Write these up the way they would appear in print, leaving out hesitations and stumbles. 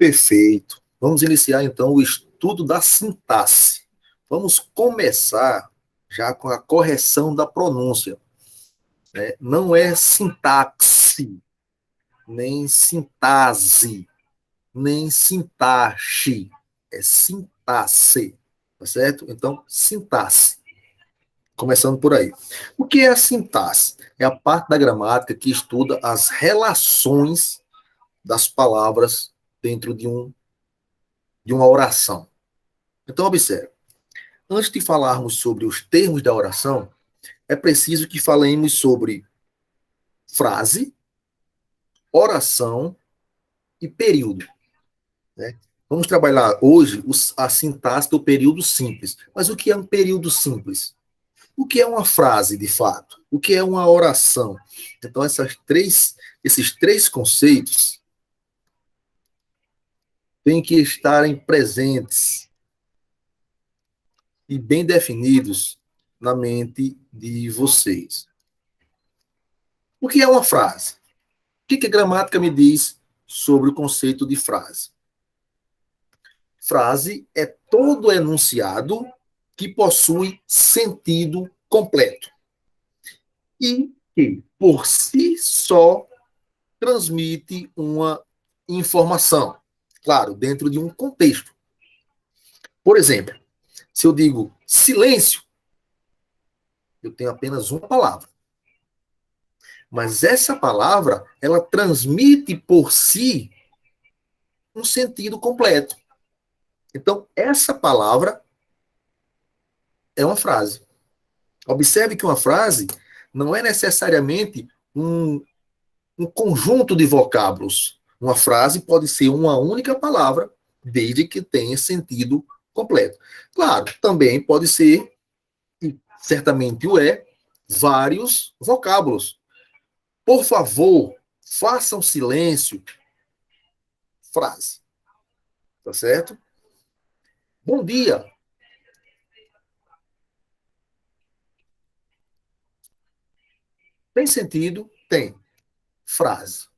Perfeito. Vamos iniciar então o estudo da sintaxe. Vamos começar já com a correção da pronúncia, né? Não é sintaxe, nem sintaxe, nem sintaxe. É sintaxe, tá certo? Então, sintaxe. Começando por aí. O que é a sintaxe? É a parte da gramática que estuda as relações das palavras dentro de uma oração. Então, observe. Antes de falarmos sobre os termos da oração, é preciso que falemos sobre frase, oração e período, né? Vamos trabalhar hoje a sintaxe do período simples. Mas o que é um período simples? O que é uma frase, de fato? O que é uma oração? Então, esses três conceitos têm que estarem presentes e bem definidos na mente de vocês. O que é uma frase? O que a gramática me diz sobre o conceito de frase? Frase é todo enunciado que possui sentido completo e que, por si só, transmite uma informação. Claro, dentro de um contexto. Por exemplo, se eu digo silêncio, eu tenho apenas uma palavra. Mas essa palavra, ela transmite por si um sentido completo. Então, essa palavra é uma frase. Observe que uma frase não é necessariamente um conjunto de vocábulos. Uma frase pode ser uma única palavra, desde que tenha sentido completo. Claro, também pode ser, e certamente o é, vários vocábulos. Por favor, façam silêncio. Frase. Tá certo? Bom dia. Tem sentido? Tem. Frase.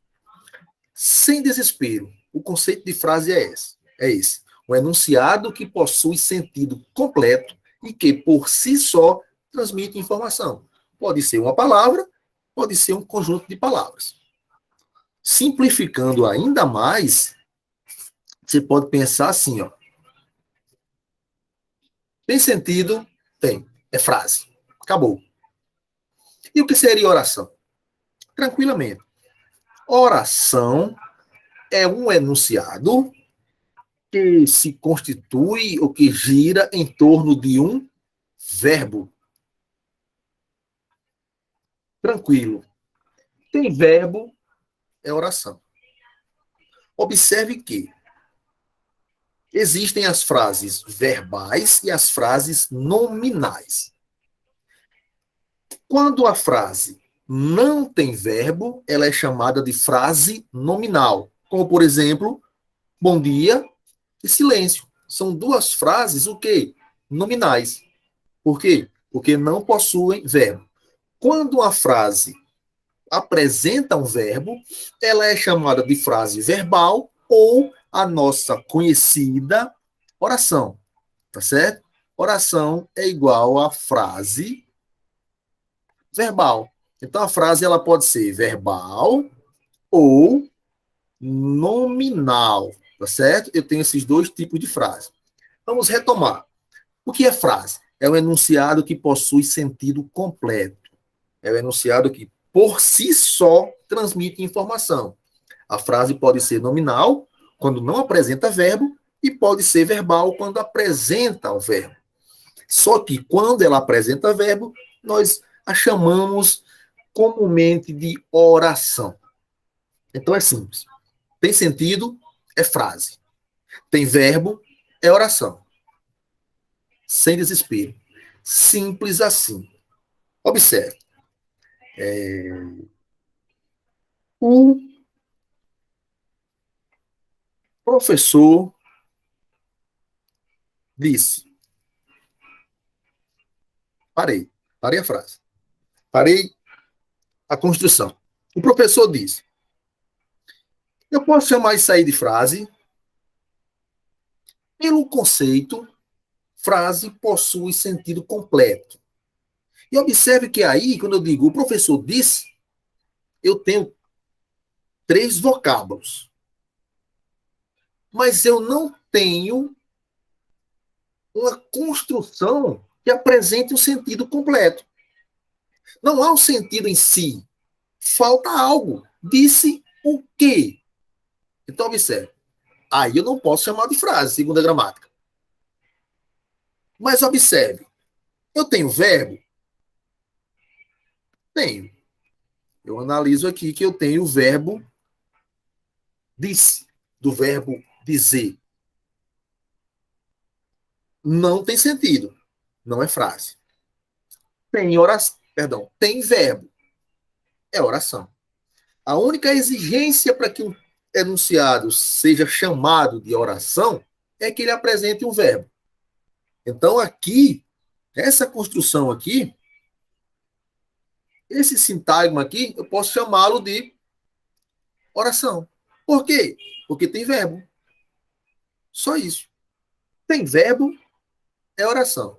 Sem desespero. O conceito de frase é esse. É esse. Um enunciado que possui sentido completo e que, por si só, transmite informação. Pode ser uma palavra, pode ser um conjunto de palavras. Simplificando ainda mais, você pode pensar assim, ó. Tem sentido? Tem. É frase. Acabou. E o que seria oração? Tranquilamente. Oração é um enunciado que se constitui ou que gira em torno de um verbo. Tranquilo. Tem verbo, é oração. Observe que existem as frases verbais e as frases nominais. Quando a frase não tem verbo, ela é chamada de frase nominal. Como, por exemplo, bom dia e silêncio. São duas frases, o quê? Nominais. Por quê? Porque não possuem verbo. Quando uma frase apresenta um verbo, ela é chamada de frase verbal ou a nossa conhecida oração. Tá certo? Oração é igual a frase verbal. Então a frase ela pode ser verbal ou nominal, tá certo? Eu tenho esses dois tipos de frase. Vamos retomar. O que é frase? É um enunciado que possui sentido completo. É um enunciado que, por si só, transmite informação. A frase pode ser nominal, quando não apresenta verbo, e pode ser verbal, quando apresenta o verbo. Só que, quando ela apresenta verbo, nós a chamamos comumente de oração. Então, é simples. Tem sentido, é frase. Tem verbo, é oração. Sem desespero. Simples assim. Observe. O professor disse. Parei a frase. Parei a construção. O professor disse. Eu posso chamar isso aí de frase? Pelo conceito, frase possui sentido completo. E observe que aí, quando eu digo o professor disse, eu tenho 3 vocábulos. Mas eu não tenho uma construção que apresente o sentido completo. Não há um sentido em si. Falta algo. Disse o quê? Então, observe. Aí eu não posso chamar de frase, segundo a gramática. Mas observe. Eu tenho verbo? Tenho. Eu analiso aqui que eu tenho o verbo disse, do verbo dizer. Não tem sentido. Não é frase. Tem oração, perdão, tem verbo. É oração. A única exigência para que um enunciado seja chamado de oração é que ele apresente um verbo. Então, aqui, essa construção aqui, esse sintagma aqui, eu posso chamá-lo de oração. Por quê? Porque tem verbo. Só isso. Tem verbo, é oração.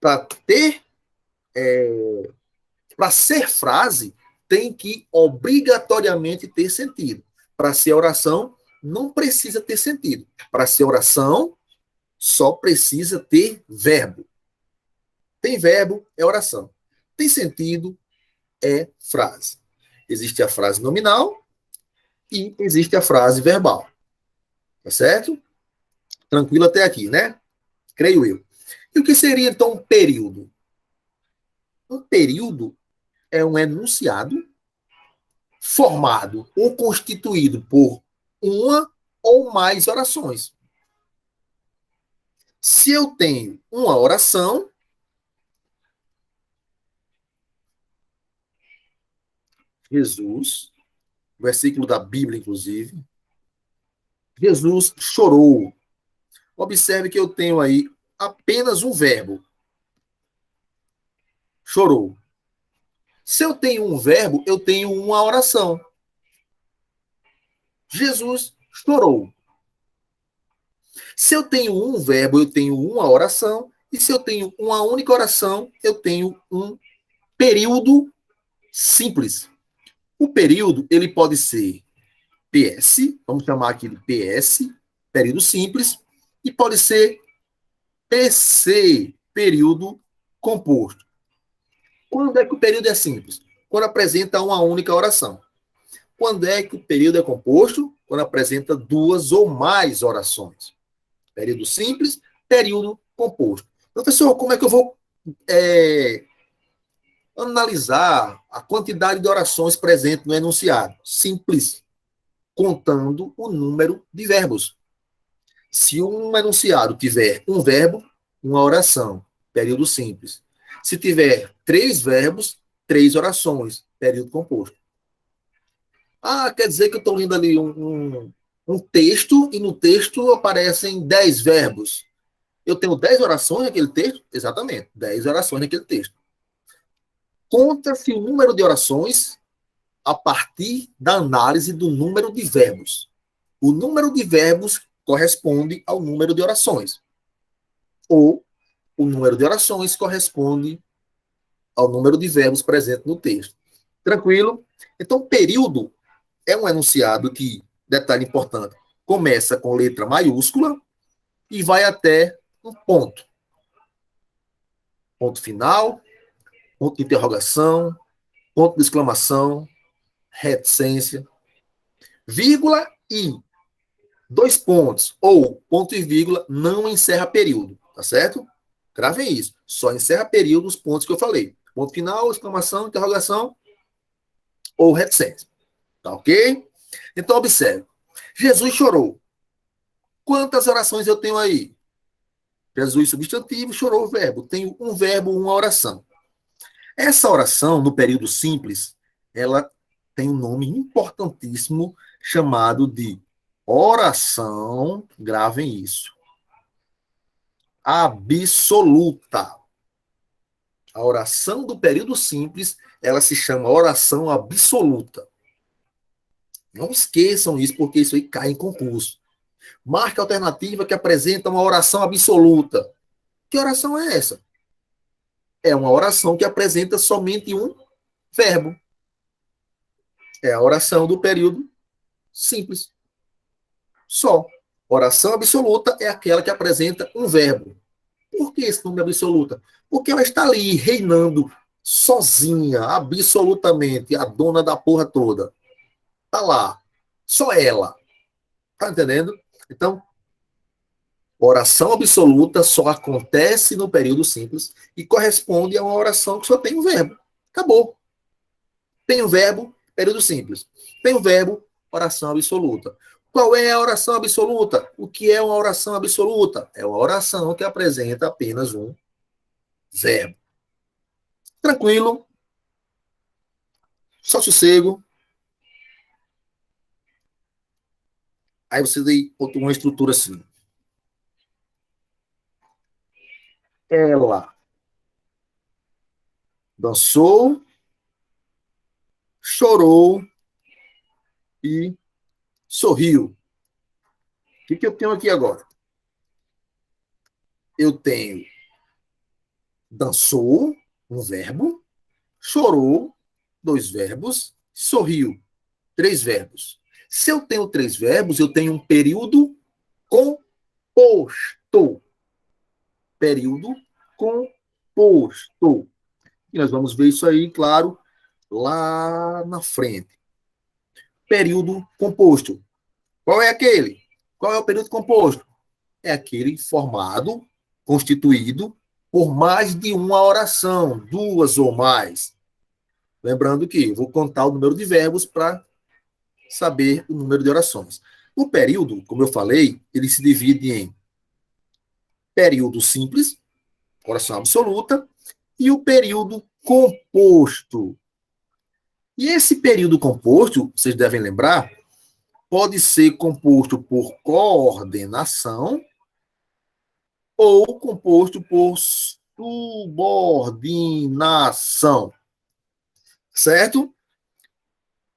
Para ter, para ser frase, tem que obrigatoriamente ter sentido. Para ser oração, não precisa ter sentido. Para ser oração, só precisa ter verbo. Tem verbo, é oração. Tem sentido, é frase. Existe a frase nominal e existe a frase verbal. Tá certo? Tranquilo até aqui, né? Creio eu. E o que seria, então, um período? Um período é um enunciado formado ou constituído por uma ou mais orações. Se eu tenho uma oração, Jesus, versículo da Bíblia, inclusive, Jesus chorou. Observe que eu tenho aí apenas um verbo. Chorou. Se eu tenho um verbo, eu tenho uma oração. Jesus chorou. Se eu tenho um verbo, eu tenho uma oração. E se eu tenho uma única oração, eu tenho um período simples. O período, ele pode ser PS, vamos chamar aqui de PS, período simples, e pode ser PC, período composto. Quando é que o período é simples? Quando apresenta uma única oração. Quando é que o período é composto? Quando apresenta 2 ou mais orações. Período simples, período composto. Professor, como é que eu vou analisar a quantidade de orações presentes no enunciado? Simples, contando o número de verbos. Se um enunciado tiver um verbo, uma oração, período simples. Se tiver 3 verbos, 3 orações, período composto. Ah, quer dizer que eu estou lendo ali um texto e no texto aparecem 10 verbos. Eu tenho 10 orações naquele texto? Exatamente, 10 orações naquele texto. Conta-se o número de orações a partir da análise do número de verbos. O número de verbos corresponde ao número de orações. Ou o número de orações corresponde ao número de verbos presente no texto. Tranquilo? Então, período é um enunciado que, detalhe importante, começa com letra maiúscula e vai até um ponto. Ponto final, ponto de interrogação, ponto de exclamação, reticência, vírgula e 2 pontos, ou ponto e vírgula, não encerra período, tá certo? Gravem isso. Só encerra período os pontos que eu falei. Ponto final, exclamação, interrogação ou reticência. Tá ok? Então, observe. Jesus chorou. Quantas orações eu tenho aí? Jesus, substantivo, chorou, verbo. Tenho um verbo, uma oração. Essa oração, no período simples, ela tem um nome importantíssimo chamado de oração, gravem isso, absoluta. A oração do período simples, ela se chama oração absoluta. Não esqueçam isso, porque isso aí cai em concurso. Marque a alternativa que apresenta uma oração absoluta. Que oração é essa? É uma oração que apresenta somente um verbo. É a oração do período simples. Só. Oração absoluta é aquela que apresenta um verbo. Por que esse nome absoluta? Porque ela está ali reinando sozinha, absolutamente, a dona da porra toda. Está lá. Só ela. Tá entendendo? Então, oração absoluta só acontece no período simples e corresponde a uma oração que só tem um verbo. Acabou. Tem um verbo, período simples. Tem um verbo, oração absoluta. Qual é a oração absoluta? O que é uma oração absoluta? É uma oração que apresenta apenas um verbo. Tranquilo, só sossego. Aí você tem uma estrutura assim. Ela dançou, chorou e sorriu. O que eu tenho aqui agora? Eu tenho dançou, um verbo, chorou, dois verbos, sorriu, três verbos. Se eu tenho três verbos, eu tenho um período composto. Período composto. E nós vamos ver isso aí, claro, lá na frente. Período composto. Qual é aquele? Qual é o período composto? É aquele formado, constituído por mais de uma oração, duas ou mais. Lembrando que eu vou contar o número de verbos para saber o número de orações. O período, como eu falei, ele se divide em período simples, oração absoluta, e o período composto. E esse período composto, vocês devem lembrar, pode ser composto por coordenação ou composto por subordinação. Certo?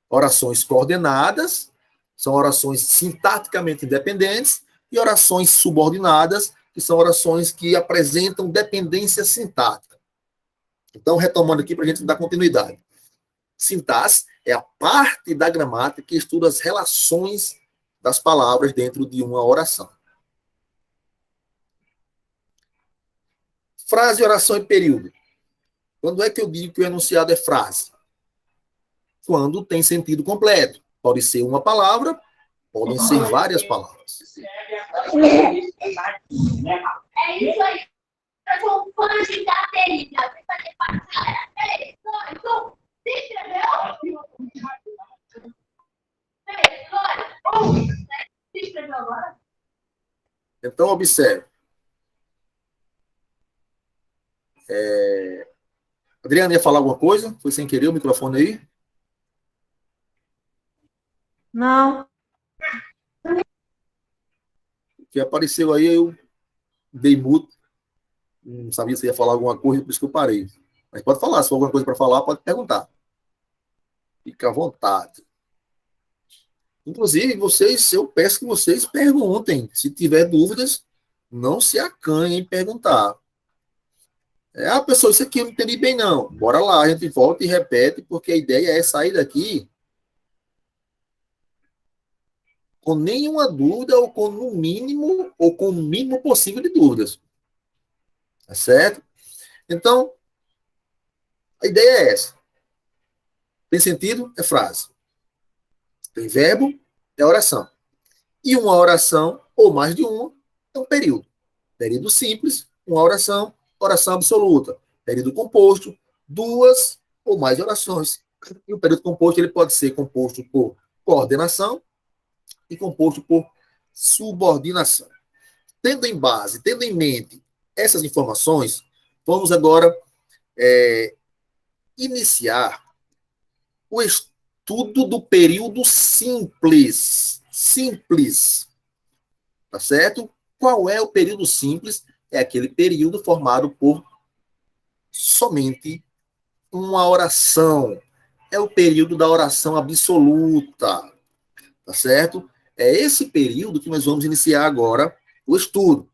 Orações coordenadas são orações sintaticamente independentes e orações subordinadas, que são orações que apresentam dependência sintática. Então, retomando aqui para a gente dar continuidade. Sintaxe é a parte da gramática que estuda as relações das palavras dentro de uma oração. Frase, oração e período. Quando é que eu digo que o enunciado é frase? Quando tem sentido completo. Pode ser uma palavra, podem ser várias palavras. É isso aí. Eu sou fã da Teresa. Vai fazer passar. Se inscreveu? Se inscreveu agora? Então, observe. Adriana ia falar alguma coisa? Foi sem querer o microfone aí? Não. Que apareceu aí, eu dei mute. Não sabia se ia falar alguma coisa, por isso que eu parei. Mas pode falar, se for alguma coisa para falar, pode perguntar. Fica à vontade. Inclusive, vocês, eu peço que vocês perguntem. Se tiver dúvidas, não se acanhem em perguntar. Pessoal, isso aqui eu não entendi bem, não. Bora lá, a gente volta e repete, porque a ideia é sair daqui com nenhuma dúvida, ou com no mínimo, ou com o mínimo possível de dúvidas. Tá certo? Então, a ideia é essa. Tem sentido? É frase. Tem verbo? É oração. E uma oração, ou mais de uma, é um período. Período simples, uma oração, oração absoluta. Período composto, duas ou mais orações. E o período composto ele pode ser composto por coordenação e composto por subordinação. Tendo em base, tendo em mente essas informações, vamos agora iniciar o estudo do período simples. Simples. Tá certo? Qual é o período simples? É aquele período formado por somente uma oração. É o período da oração absoluta. Tá certo? é esse período que nós vamos iniciar agora o estudo.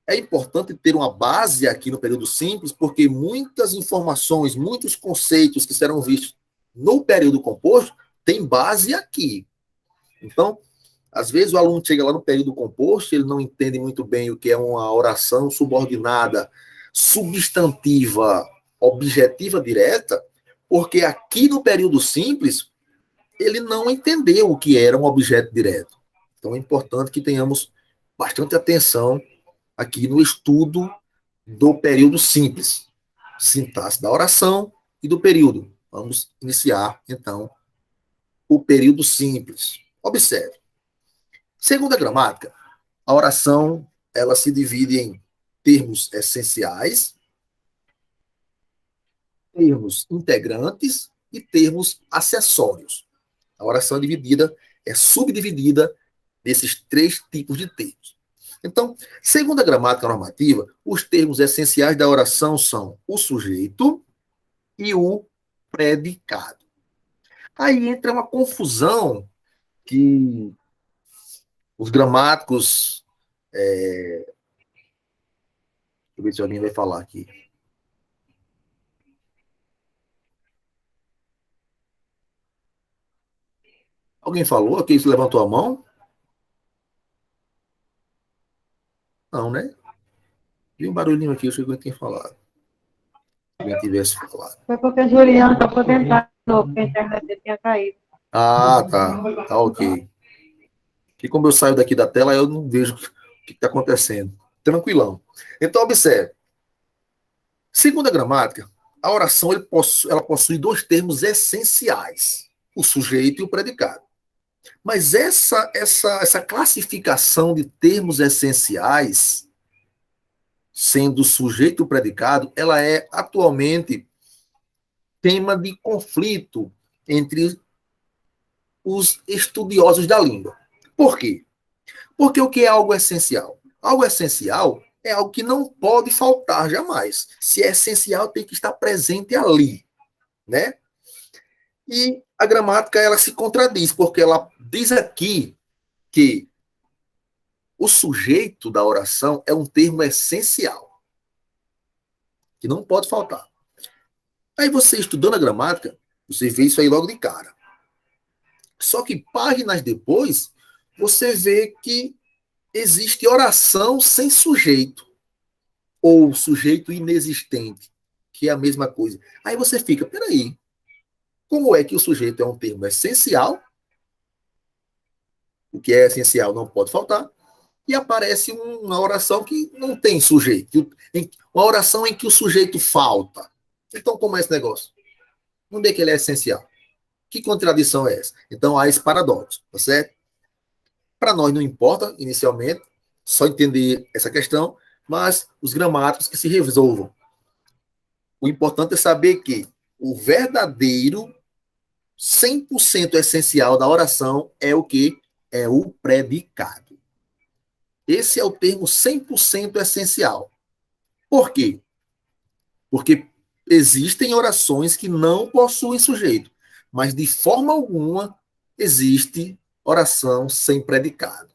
É importante ter uma base aqui no período simples, porque muitas informações, muitos conceitos que serão vistos no período composto têm base aqui. Então, às vezes o aluno chega lá no período composto, ele não entende muito bem o que é uma oração subordinada, substantiva, objetiva direta, porque aqui no período simples, ele não entendeu o que era um objeto direto. Então é importante que tenhamos bastante atenção aqui no estudo do período simples, sintaxe da oração e do período. Vamos iniciar, então, o período simples. Observe. Segundo a gramática, a oração ela se divide em termos essenciais, termos integrantes e termos acessórios. A oração é dividida, é subdividida desses três tipos de termos. Então, segundo a gramática normativa, os termos essenciais da oração são o sujeito e o predicado. Aí entra uma confusão que os gramáticos. Deixa eu ver se alguém vai falar aqui. Alguém falou aqui? Você levantou a mão? Não, né? Vi um barulhinho aqui, eu achei que alguém tinha falado. Se alguém tivesse falado. Foi porque a Juliana foi tentar de novo, porque a internet dele tinha caído. Ah, tá. Tá ok. E como eu saio daqui da tela, eu não vejo o que está acontecendo. Tranquilão. Então, observe. Segundo a gramática, a oração ela possui dois termos essenciais: o sujeito e o predicado. Mas essa classificação de termos essenciais, sendo o sujeito e o predicado, ela é atualmente tema de conflito entre os estudiosos da língua. Por quê? Porque o que é algo essencial? Algo essencial é algo que não pode faltar jamais. Se é essencial, tem que estar presente ali, né? E a gramática, ela se contradiz, porque ela diz aqui que o sujeito da oração é um termo essencial, que não pode faltar. Aí você, estudando a gramática, você vê isso aí logo de cara. Só que páginas depois, você vê que existe oração sem sujeito, ou sujeito inexistente, que é a mesma coisa. Aí você fica, peraí, como é que o sujeito é um termo essencial? O que é essencial não pode faltar. E aparece uma oração que não tem sujeito. Uma oração em que o sujeito falta. Então, como é esse negócio? Onde é que ele é essencial? Que contradição é essa? Então, há esse paradoxo, tá certo? Para nós não importa, inicialmente, só entender essa questão, mas os gramáticos que se resolvam. O importante é saber que o verdadeiro 100% essencial da oração é o que? É o predicado. Esse é o termo 100% essencial. Por quê? Porque existem orações que não possuem sujeito, mas de forma alguma existe oração sem predicado.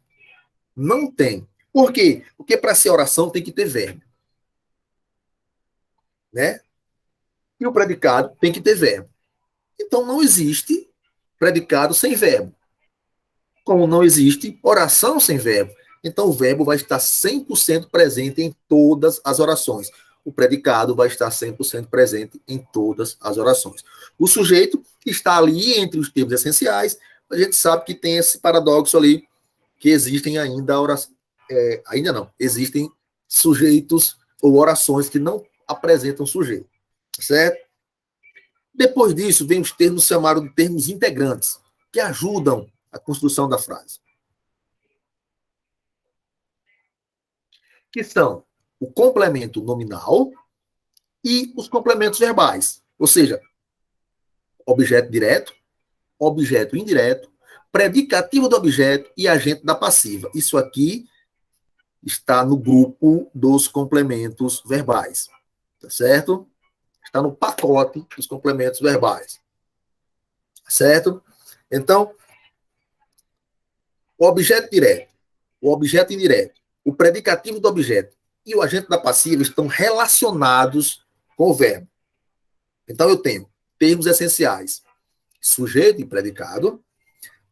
Não tem. Por quê? Porque para ser oração tem que ter verbo, né? E o predicado tem que ter verbo. Então não existe predicado sem verbo. Como não existe oração sem verbo. Então o verbo vai estar 100% presente em todas as orações. O predicado vai estar 100% presente em todas as orações. O sujeito está ali entre os termos essenciais. A gente sabe que tem esse paradoxo ali, que existem ainda orações. Ainda não. Existem sujeitos ou orações que não apresentam sujeito. Certo? Depois disso, vem os termos chamados de termos integrantes, que ajudam a construção da frase. Que são o complemento nominal e os complementos verbais. Ou seja, objeto direto, objeto indireto, predicativo do objeto e agente da passiva. Isso aqui está no grupo dos complementos verbais. Tá certo? Está no pacote dos complementos verbais. Certo? Então, o objeto direto, o objeto indireto, o predicativo do objeto e o agente da passiva estão relacionados com o verbo. Então, eu tenho termos essenciais, sujeito e predicado,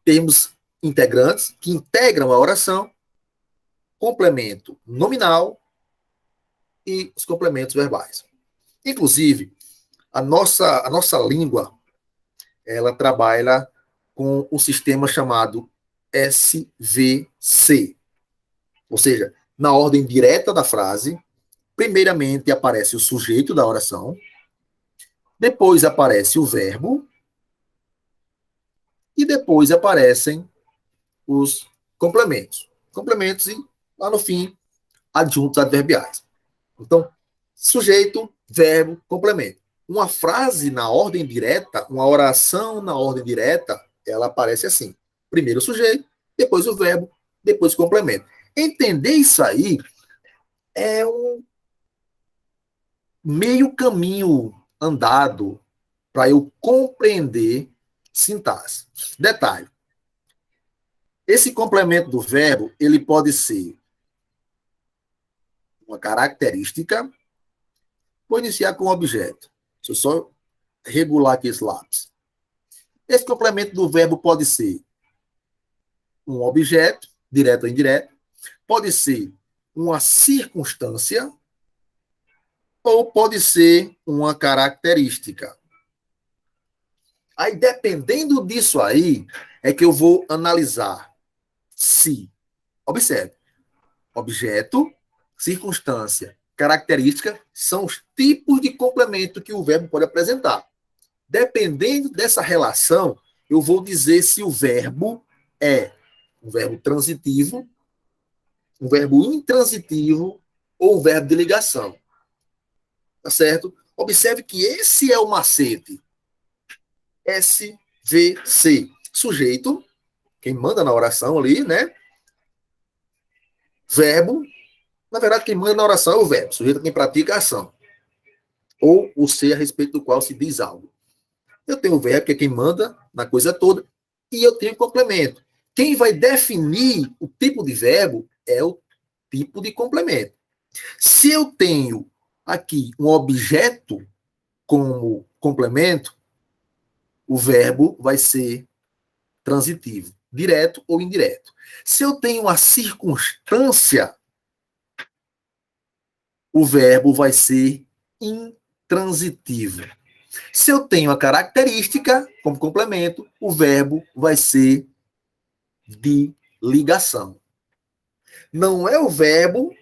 termos integrantes que integram a oração, complemento nominal e os complementos verbais. Inclusive, a nossa língua, ela trabalha com um sistema chamado SVC. Ou seja, na ordem direta da frase, primeiramente aparece o sujeito da oração, depois aparece o verbo e depois aparecem os complementos. Complementos e, lá no fim, adjuntos adverbiais. Então, sujeito, verbo, complemento. Uma frase na ordem direta, uma oração na ordem direta, ela aparece assim. Primeiro o sujeito, depois o verbo, depois o complemento. Entender isso aí é um meio caminho andado para eu compreender sintaxe. Detalhe. Esse complemento do verbo, ele pode ser uma característica. Vou iniciar com um objeto. Deixa eu só regular aqui esse lápis. Esse complemento do verbo pode ser um objeto, direto ou indireto, pode ser uma circunstância ou pode ser uma característica. Aí, dependendo disso aí, é que eu vou analisar se, observe, objeto, circunstância, característica são os tipos de complemento que o verbo pode apresentar. Dependendo dessa relação, eu vou dizer se o verbo é um verbo transitivo, um verbo intransitivo ou um verbo de ligação. Tá certo? Observe que esse é o macete. SVC. Sujeito, quem manda na oração ali, né? Verbo. Na verdade, quem manda na oração é o verbo. Sujeito é quem pratica a ação. Ou o ser a respeito do qual se diz algo. Eu tenho o verbo, que é quem manda na coisa toda, e eu tenho o complemento. Quem vai definir o tipo de verbo é o tipo de complemento. Se eu tenho aqui um objeto como complemento, o verbo vai ser transitivo, direto ou indireto. Se eu tenho uma circunstância, o verbo vai ser intransitivo. Se eu tenho a característica como complemento, o verbo vai ser de ligação. Não é o verbo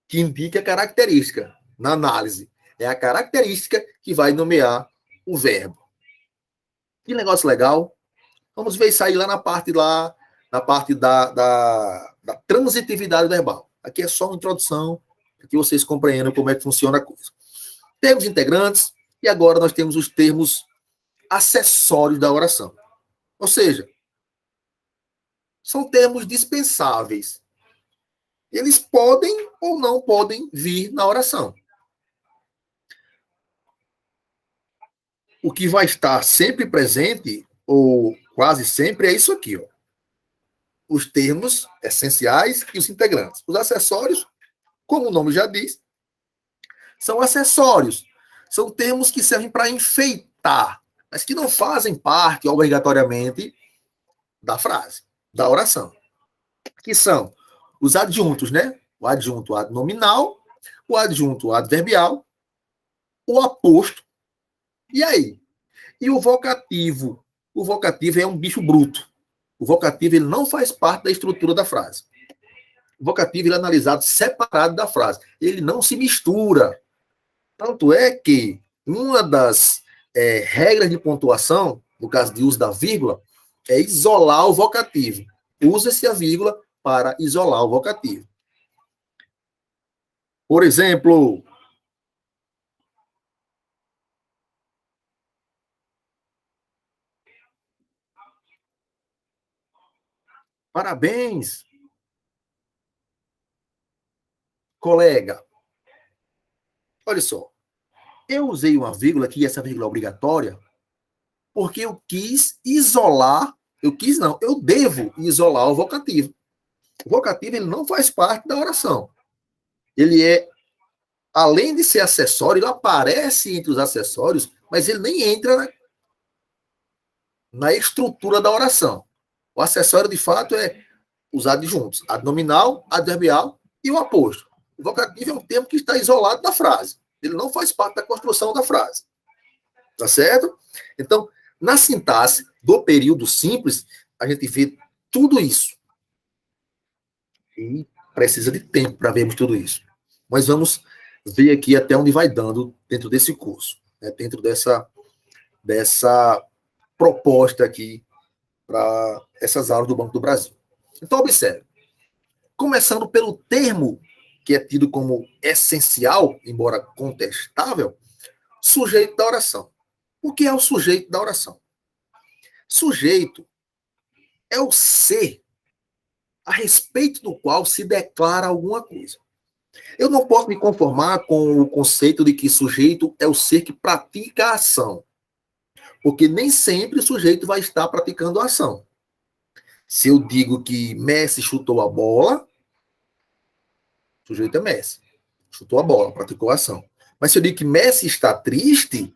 que indica a característica na análise. É a característica que vai nomear o verbo. Que negócio legal. Vamos ver isso aí na parte da transitividade verbal. Aqui é só uma introdução, para que vocês compreendam como é que funciona a coisa. Termos integrantes, e agora nós temos os termos acessórios da oração. Ou seja, são termos dispensáveis. Eles podem ou não podem vir na oração. O que vai estar sempre presente, ou quase sempre, é isso aqui, ó. Os termos essenciais e os integrantes. Os acessórios, como o nome já diz, são acessórios. São termos que servem para enfeitar, mas que não fazem parte, obrigatoriamente, da frase, da oração. Que são os adjuntos, né? O adjunto adnominal, o adjunto adverbial, o aposto. E aí? E o vocativo? O vocativo é um bicho bruto. O vocativo ele não faz parte da estrutura da frase. O vocativo ele é analisado separado da frase. Ele não se mistura. Tanto é que uma das regras de pontuação, no caso de uso da vírgula, é isolar o vocativo. Usa-se a vírgula para isolar o vocativo. Por exemplo, parabéns, colega. Olha só, eu usei uma vírgula aqui, essa vírgula é obrigatória, porque eu quis isolar Eu quis não, eu devo isolar o vocativo. O vocativo ele não faz parte da oração. Ele é, além de ser acessório, ele aparece entre os acessórios, mas ele nem entra na estrutura da oração. O acessório, de fato, é os adjuntos, adnominal, adverbial e o aposto. O vocativo é um termo que está isolado da frase. Ele não faz parte da construção da frase. Tá certo? Então, na sintaxe do período simples, a gente vê tudo isso. E precisa de tempo para vermos tudo isso. Mas vamos ver aqui até onde vai dando dentro desse curso, né? Dentro dessa proposta aqui para essas aulas do Banco do Brasil. Então, observe. Começando pelo termo que é tido como essencial, embora contestável, sujeito da oração. O que é o sujeito da oração? Sujeito é o ser a respeito do qual se declara alguma coisa. Eu não posso me conformar com o conceito de que sujeito é o ser que pratica a ação, porque nem sempre o sujeito vai estar praticando a ação. Se eu digo que Messi chutou a bola, o sujeito é Messi. Chutou a bola, praticou a ação. Mas se eu digo que Messi está triste,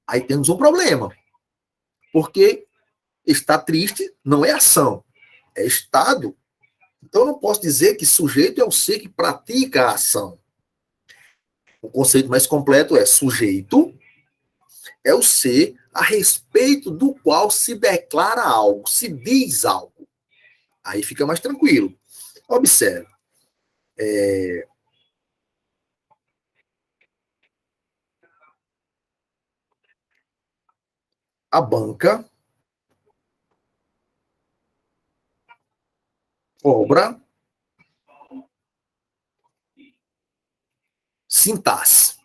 aí temos um problema. Porque estar triste não é ação, é estado. Então eu não posso dizer que sujeito é o ser que pratica a ação. O conceito mais completo é sujeito é o ser a respeito do qual se declara algo, se diz algo. Aí fica mais tranquilo. Observe. A banca cobra sintaxe.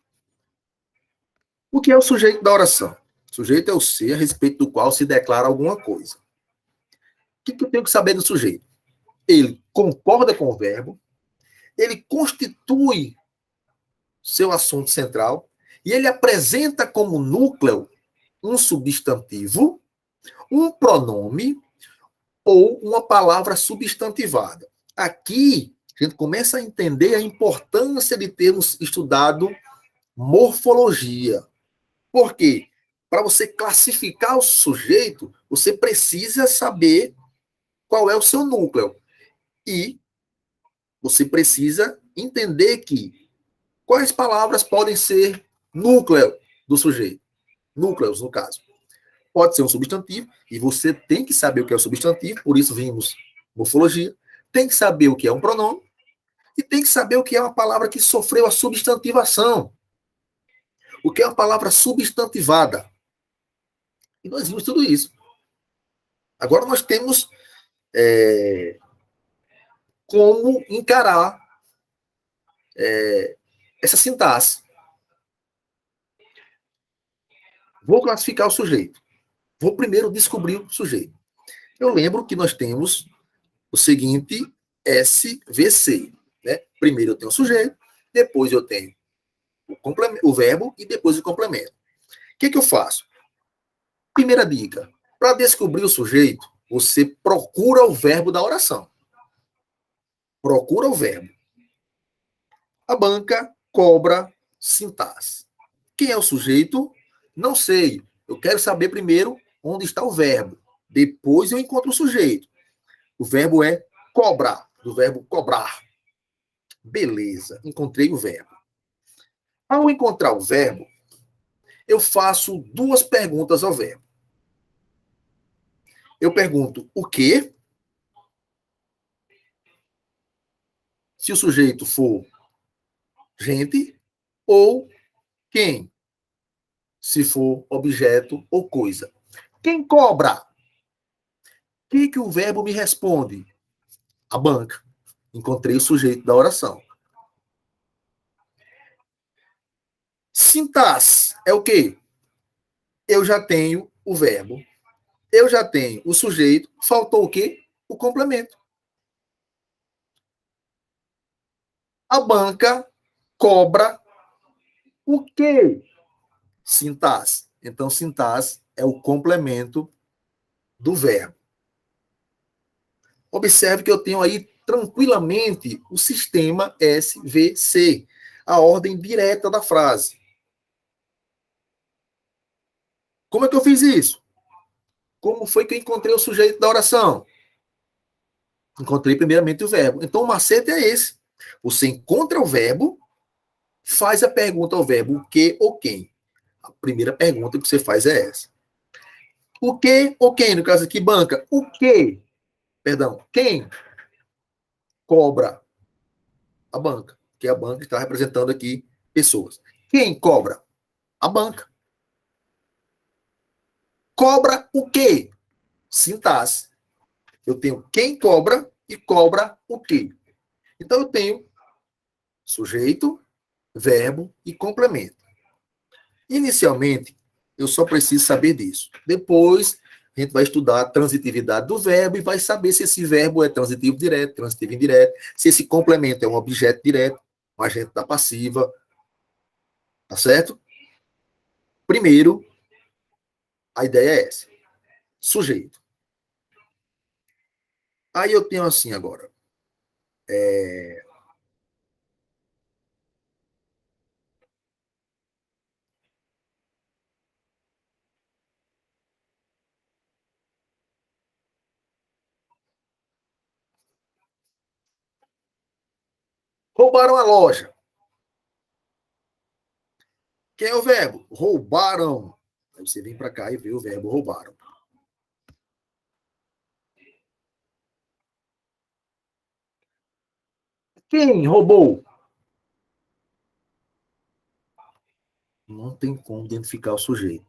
O que é o sujeito da oração? O sujeito é o ser a respeito do qual se declara alguma coisa. O que eu tenho que saber do sujeito? Ele concorda com o verbo, ele constitui seu assunto central e ele apresenta como núcleo um substantivo, um pronome ou uma palavra substantivada. Aqui, a gente começa a entender a importância de termos estudado morfologia. Por quê? Para você classificar o sujeito, você precisa saber qual é o seu núcleo. E você precisa entender que quais palavras podem ser núcleo do sujeito. Núcleos, no caso. Pode ser um substantivo, e você tem que saber o que é o substantivo, por isso vimos morfologia. Tem que saber o que é um pronome, e tem que saber o que é uma palavra que sofreu a substantivação. O que é uma palavra substantivada. E nós vimos tudo isso. Agora nós temos como encarar essa sintaxe. Vou classificar o sujeito. Vou primeiro descobrir o sujeito. Eu lembro que nós temos o seguinte SVC. Né? Primeiro eu tenho o sujeito, depois eu tenho o verbo e depois o complemento. O que eu faço? Primeira dica. Para descobrir o sujeito, você procura o verbo da oração. Procura o verbo. A banca cobra sintaxe. Quem é o sujeito? Não sei. Eu quero saber primeiro onde está o verbo. Depois eu encontro o sujeito. O verbo é cobrar, do verbo cobrar. Beleza, encontrei o verbo. Ao encontrar o verbo, eu faço duas perguntas ao verbo. Eu pergunto o quê? Se o sujeito for gente, ou quem, se for objeto ou coisa. Quem cobra? O que o verbo me responde? A banca. Encontrei o sujeito da oração. Sintaxe é o quê? Eu já tenho o verbo, eu já tenho o sujeito, faltou o quê? O complemento. A banca cobra o quê? Sintaxe. Então, sintaxe é o complemento do verbo. Observe que eu tenho aí tranquilamente o sistema SVC, a ordem direta da frase. Como é que eu fiz isso? Como foi que eu encontrei o sujeito da oração? Encontrei primeiramente o verbo. Então o macete é esse. Você encontra o verbo, faz a pergunta ao verbo o que ou quem. A primeira pergunta que você faz é essa. O que ou quem? No caso aqui, banca. O que? Perdão. Quem cobra? A banca. Que a banca está representando aqui pessoas. Quem cobra? A banca. Cobra o quê? Sintaxe. Eu tenho quem cobra e cobra o quê. Então eu tenho sujeito, verbo e complemento. Inicialmente, eu só preciso saber disso. Depois, a gente vai estudar a transitividade do verbo e vai saber se esse verbo é transitivo direto, transitivo indireto, se esse complemento é um objeto direto, um agente da passiva. Tá certo? Primeiro, a ideia é essa. Sujeito. Aí eu tenho assim agora. Roubaram a loja. Quem é o verbo? Roubaram. Aí você vem para cá e vê o verbo roubaram. Quem roubou? Não tem como identificar o sujeito.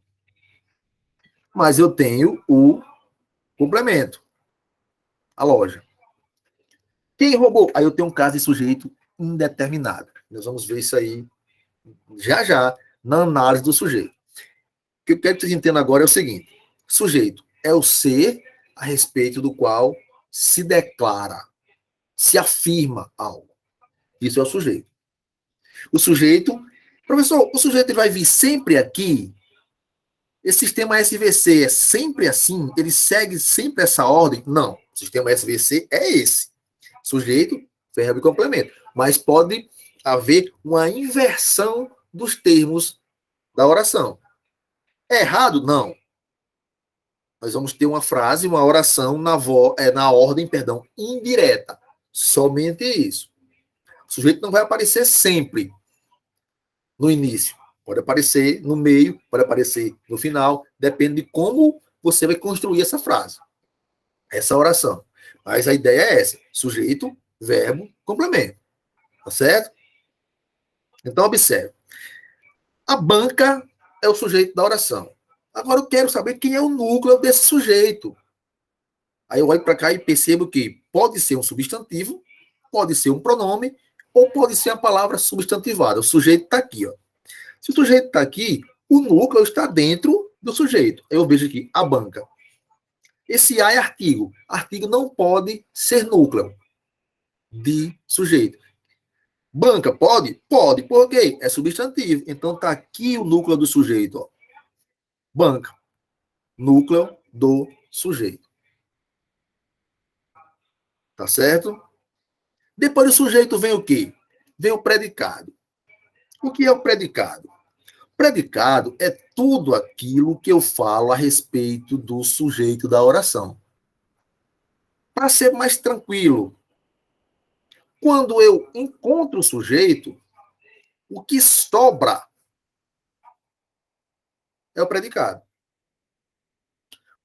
Mas eu tenho o complemento. A loja. Quem roubou? Aí eu tenho um caso de sujeito indeterminado. Nós vamos ver isso aí já na análise do sujeito. O que eu quero que vocês entendam agora é o seguinte. Sujeito é o ser a respeito do qual se declara, se afirma algo. Isso é o sujeito. O sujeito, professor, o sujeito vai vir sempre aqui. Esse sistema SVC é sempre assim? Ele segue sempre essa ordem? Não. O sistema SVC é esse. Sujeito, verbo e complemento. Mas pode haver uma inversão dos termos da oração. É errado? Não. Nós vamos ter uma frase, uma oração na ordem, indireta. Somente isso. O sujeito não vai aparecer sempre no início. Pode aparecer no meio, pode aparecer no final. Depende de como você vai construir essa frase, essa oração. Mas a ideia é essa. Sujeito, verbo, complemento. Tá certo? Então, observe. A banca é o sujeito da oração. Agora eu quero saber quem é o núcleo desse sujeito. Aí eu olho para cá e percebo que pode ser um substantivo, pode ser um pronome, ou pode ser a palavra substantivada. O sujeito está aqui. Ó. Se o sujeito está aqui, o núcleo está dentro do sujeito. Eu vejo aqui, a banca. Esse A é artigo. Artigo não pode ser núcleo de sujeito. Banca, pode? Pode. Por quê? É substantivo. Então está aqui o núcleo do sujeito. Ó. Banca. Núcleo do sujeito. Tá certo? Depois do sujeito vem o quê? Vem o predicado. O que é o predicado? Predicado é tudo aquilo que eu falo a respeito do sujeito da oração. Para ser mais tranquilo, quando eu encontro o sujeito, o que sobra é o predicado.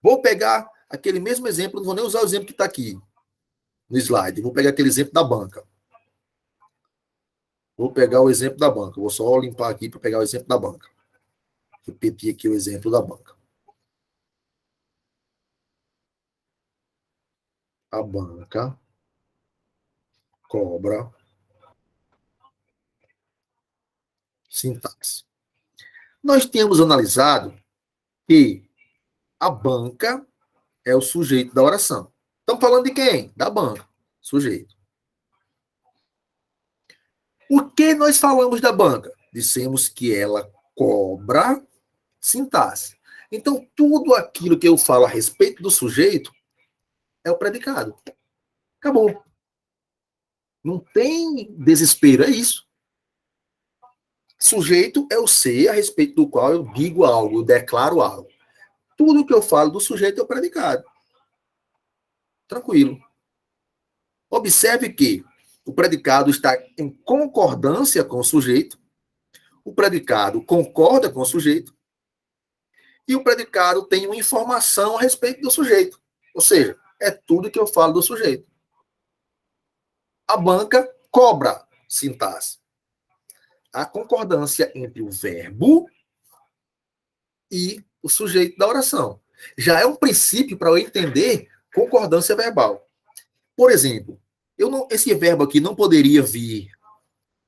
Vou pegar aquele mesmo exemplo, não vou nem usar o exemplo que está aqui no slide, vou pegar aquele exemplo da banca. Vou pegar o exemplo da banca, vou só limpar aqui para pegar o exemplo da banca. Repetir aqui o exemplo da banca. A banca cobra sintaxe. Nós temos analisado que a banca é o sujeito da oração. Estamos falando de quem? Da banca. Sujeito. O que nós falamos da banca? Dissemos que ela cobra sintaxe. Então, tudo aquilo que eu falo a respeito do sujeito é o predicado. Acabou. Não tem desespero, é isso. Sujeito é o ser a respeito do qual eu digo algo, eu declaro algo. Tudo que eu falo do sujeito é o predicado. Tranquilo. Observe que o predicado está em concordância com o sujeito, o predicado concorda com o sujeito, e o predicado tem uma informação a respeito do sujeito. Ou seja, é tudo que eu falo do sujeito. A banca cobra sintaxe. A concordância entre o verbo e o sujeito da oração. Já é um princípio para eu entender concordância verbal. Por exemplo, esse verbo aqui não poderia vir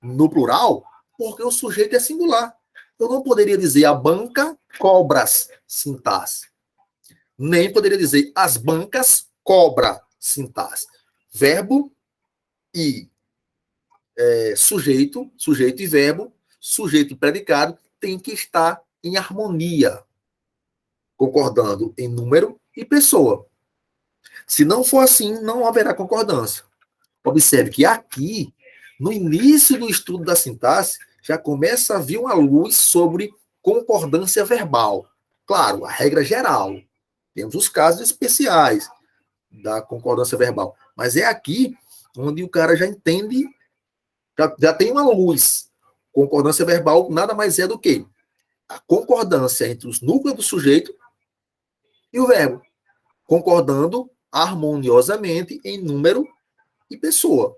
no plural porque o sujeito é singular. Eu não poderia dizer a banca cobras sintaxe. Nem poderia dizer as bancas cobra sintaxe. Verbo e sujeito e verbo, sujeito e predicado tem que estar em harmonia, concordando em número e pessoa. Se não for assim, não haverá concordância. Observe que aqui, no início do estudo da sintaxe, já começa a vir uma luz sobre concordância verbal. Claro, a regra geral. Temos os casos especiais da concordância verbal. Mas é aqui onde o cara já entende, já tem uma luz. Concordância verbal nada mais é do que a concordância entre os núcleos do sujeito e o verbo, concordando harmoniosamente em número e pessoa.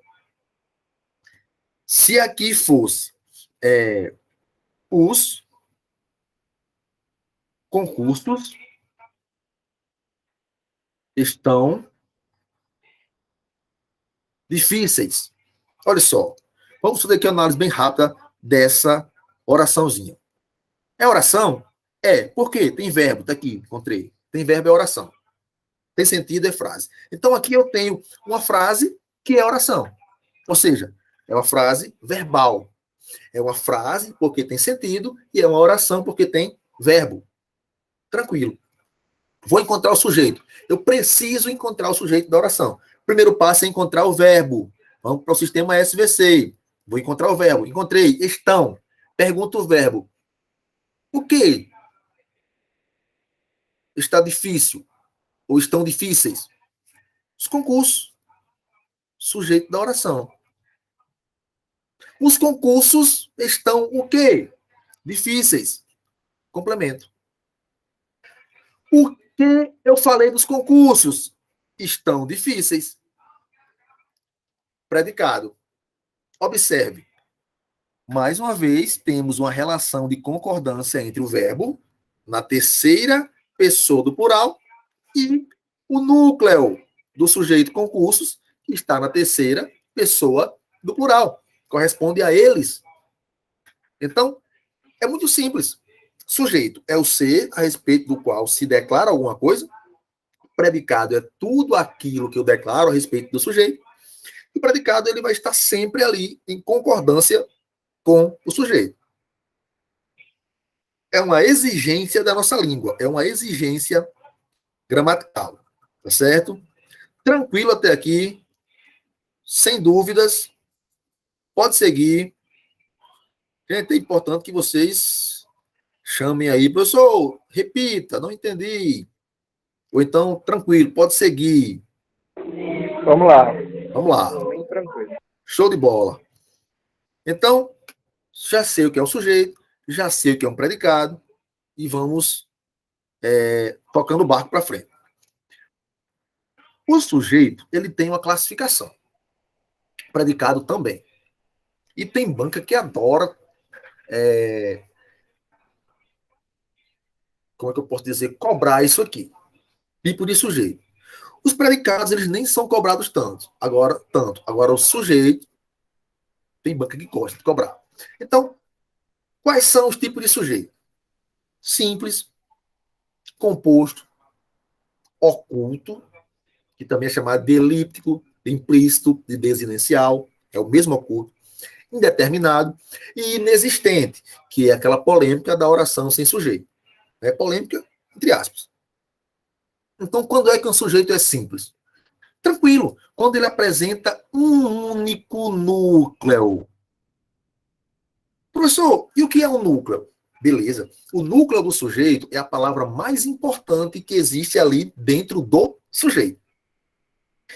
Se aqui fosse os concursos estão difíceis. Olha só, vamos fazer aqui uma análise bem rápida dessa oraçãozinha. É oração? É. Por quê? Tem verbo, tá aqui, encontrei. Tem verbo, é oração. Tem sentido, é frase. Então aqui eu tenho uma frase que é oração. Ou seja, é uma frase verbal. É uma frase porque tem sentido e é uma oração porque tem verbo. Tranquilo. Vou encontrar o sujeito. Eu preciso encontrar o sujeito da oração. Primeiro passo é encontrar o verbo. Vamos para o sistema SVC. Vou encontrar o verbo. Encontrei. Estão. Pergunta o verbo. O que está difícil? Ou estão difíceis? Os concursos. Sujeito da oração. Os concursos estão o quê? Difíceis. Complemento. Por que eu falei dos concursos? Estão difíceis. Predicado. Observe. Mais uma vez, temos uma relação de concordância entre o verbo, na terceira pessoa do plural, e o núcleo do sujeito concursos, que está na terceira pessoa do plural. Corresponde a eles. Então, é muito simples. Sujeito é o ser a respeito do qual se declara alguma coisa. Predicado é tudo aquilo que eu declaro a respeito do sujeito. E o predicado ele vai estar sempre ali em concordância com o sujeito. É uma exigência da nossa língua. É uma exigência gramatical. Tá certo? Tranquilo até aqui. Sem dúvidas. Pode seguir. Gente, é importante que vocês chamem aí. Professor, repita, não entendi. Ou então, tranquilo, pode seguir. Vamos lá. Vamos lá. Bem tranquilo. Show de bola. Então, já sei o que é um sujeito, já sei o que é um predicado, e vamos tocando o barco para frente. O sujeito, ele tem uma classificação. O predicado também. E tem banca que adora como é que eu posso dizer? Cobrar isso aqui. Tipo de sujeito. Os predicados, eles nem são cobrados tanto. Agora o sujeito, tem banca que gosta de cobrar. Então, quais são os tipos de sujeito? Simples, composto, oculto, que também é chamado de elíptico, de implícito, de desinencial, é o mesmo oculto, indeterminado, e inexistente, que é aquela polêmica da oração sem sujeito. É polêmica Entre aspas. Então, quando é que um sujeito é simples? Tranquilo. Quando ele apresenta um único núcleo. Professor, e o que é um núcleo? Beleza. O núcleo do sujeito é a palavra mais importante que existe ali dentro do sujeito.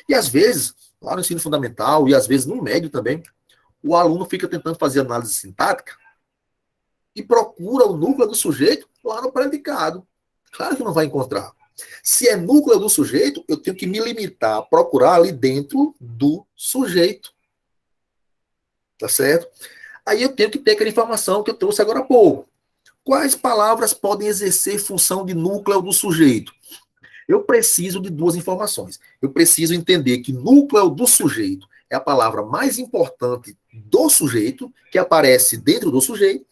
E às vezes, lá no ensino fundamental e às vezes no médio também, o aluno fica tentando fazer análise sintática e procura o núcleo do sujeito lá no predicado. Claro que não vai encontrar. Se é núcleo do sujeito, eu tenho que me limitar a procurar ali dentro do sujeito. Tá certo? Aí eu tenho que ter aquela informação que eu trouxe agora há pouco. Quais palavras podem exercer função de núcleo do sujeito? Eu preciso de duas informações. Eu preciso entender que núcleo do sujeito é a palavra mais importante do sujeito, que aparece dentro do sujeito,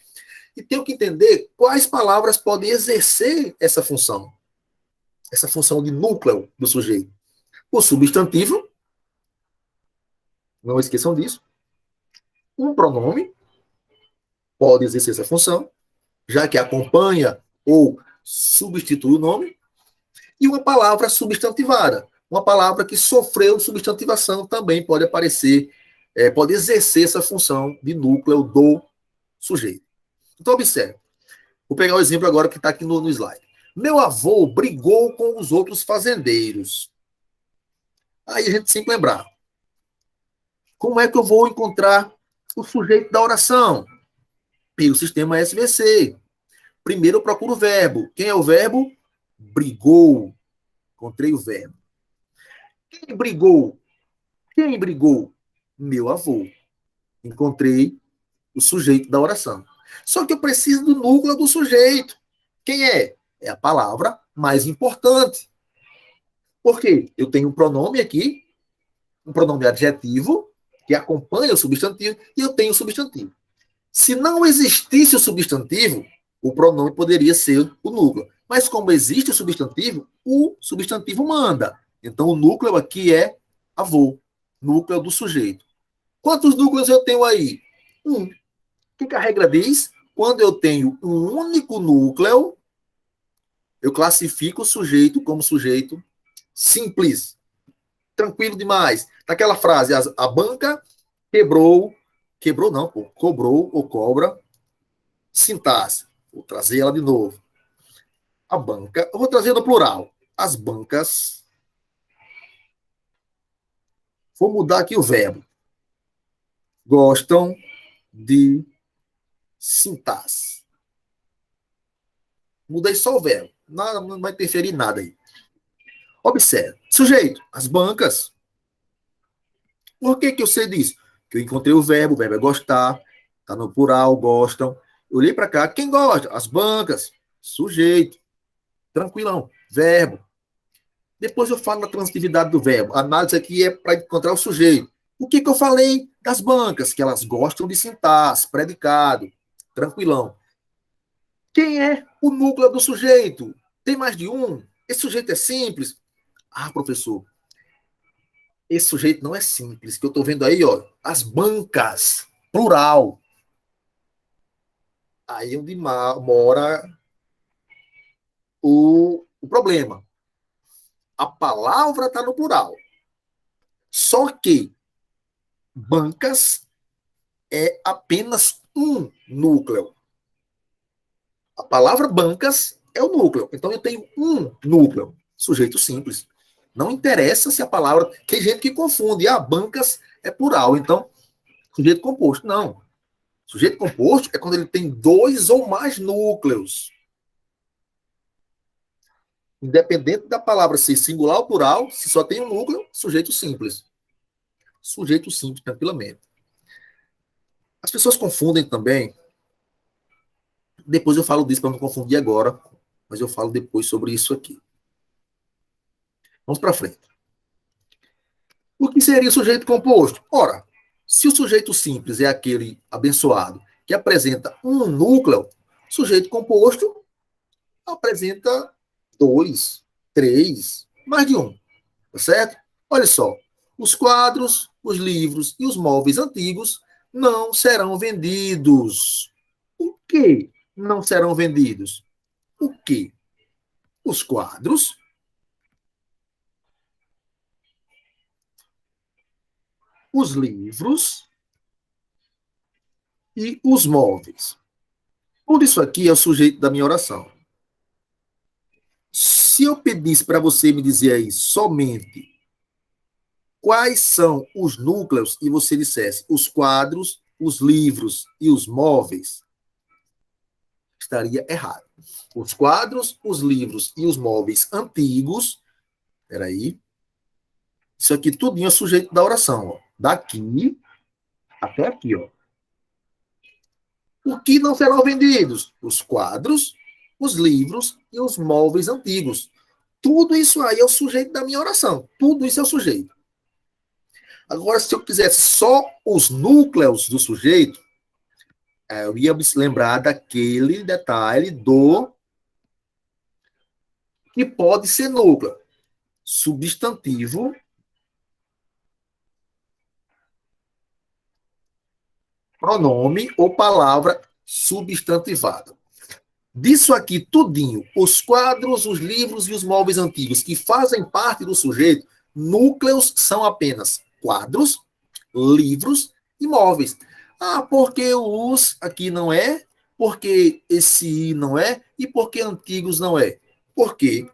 e tenho que entender quais palavras podem exercer essa função de núcleo do sujeito. O substantivo, não esqueçam disso, um pronome pode exercer essa função, já que acompanha ou substitui o nome, e uma palavra substantivada, uma palavra que sofreu substantivação também pode aparecer, pode exercer essa função de núcleo do sujeito. Então, observe. Vou pegar o exemplo agora que está aqui no slide. Meu avô brigou com os outros fazendeiros. Aí a gente tem que lembrar. Como é que eu vou encontrar o sujeito da oração? Pelo sistema SVC. Primeiro eu procuro o verbo. Quem é o verbo? Brigou. Encontrei o verbo. Quem brigou? Quem brigou? Meu avô. Encontrei o sujeito da oração. Só que eu preciso do núcleo do sujeito. Quem é? É a palavra mais importante. Por quê? Eu tenho um pronome aqui, um pronome adjetivo, que acompanha o substantivo, e eu tenho o substantivo. Se não existisse o substantivo, o pronome poderia ser o núcleo. Mas como existe o substantivo manda. Então, o núcleo aqui é avô, núcleo do sujeito. Quantos núcleos eu tenho aí? Um. O que a regra diz? Quando eu tenho um único núcleo, eu classifico o sujeito como sujeito simples. Tranquilo demais. Naquela frase, a banca cobrou ou cobra, sintaxe. Vou trazer ela de novo. A banca, eu vou trazer no plural. As bancas. Vou mudar aqui o verbo. Gostam de sintaxe. Mudei só o verbo. Nada, não vai interferir em nada aí. Observe. Sujeito, as bancas. Por que eu sei disso? Que eu encontrei o verbo é gostar, está no plural, gostam. Eu olhei para cá, quem gosta? As bancas. Sujeito. Tranquilão. Verbo. Depois eu falo da transitividade do verbo. A análise aqui é para encontrar o sujeito. O que eu falei das bancas? Que elas gostam de sintaxe, predicado. Tranquilão. Quem é o núcleo do sujeito? Tem mais de um? Esse sujeito é simples? Ah, professor, esse sujeito não é simples, que eu estou vendo aí, ó, as bancas, plural. Aí é onde mora o problema. A palavra está no plural. Só que bancas é apenas um núcleo. A palavra bancas é o núcleo. Então eu tenho um núcleo, sujeito simples. Não interessa se a palavra... Tem gente que confunde. Ah, bancas é plural. Então, sujeito composto. Não. Sujeito composto é quando ele tem dois ou mais núcleos. Independente da palavra ser singular ou plural, se só tem um núcleo, sujeito simples. Sujeito simples, tranquilamente. As pessoas confundem também. Depois eu falo disso para não confundir agora, mas eu falo depois sobre isso aqui. Vamos para frente. O que seria o sujeito composto? Ora, se o sujeito simples é aquele abençoado que apresenta um núcleo, sujeito composto apresenta dois, três, mais de um. Tá certo? Olha só. Os quadros, os livros e os móveis antigos não serão vendidos. O que não serão vendidos? O que? os quadros, os livros e os móveis. Tudo isso aqui é o sujeito da minha oração. Se eu pedisse para você me dizer aí somente quais são os núcleos e você dissesse os quadros, os livros e os móveis, estaria errado. Os quadros, os livros e os móveis antigos, peraí, isso aqui tudinho é sujeito da oração, ó. Daqui até aqui, ó. O que não serão vendidos? Os quadros, os livros e os móveis antigos. Tudo isso aí é o sujeito da minha oração. Tudo isso é o sujeito. Agora, se eu quisesse só os núcleos do sujeito, eu ia me lembrar daquele detalhe do que pode ser núcleo. Substantivo, pronome ou palavra substantivada. Disso aqui tudinho, os quadros, os livros e os móveis antigos que fazem parte do sujeito, núcleos são apenas quadros, livros e móveis. Ah, porque o os aqui não é? Porque esse i não é? E porque antigos não é? Porque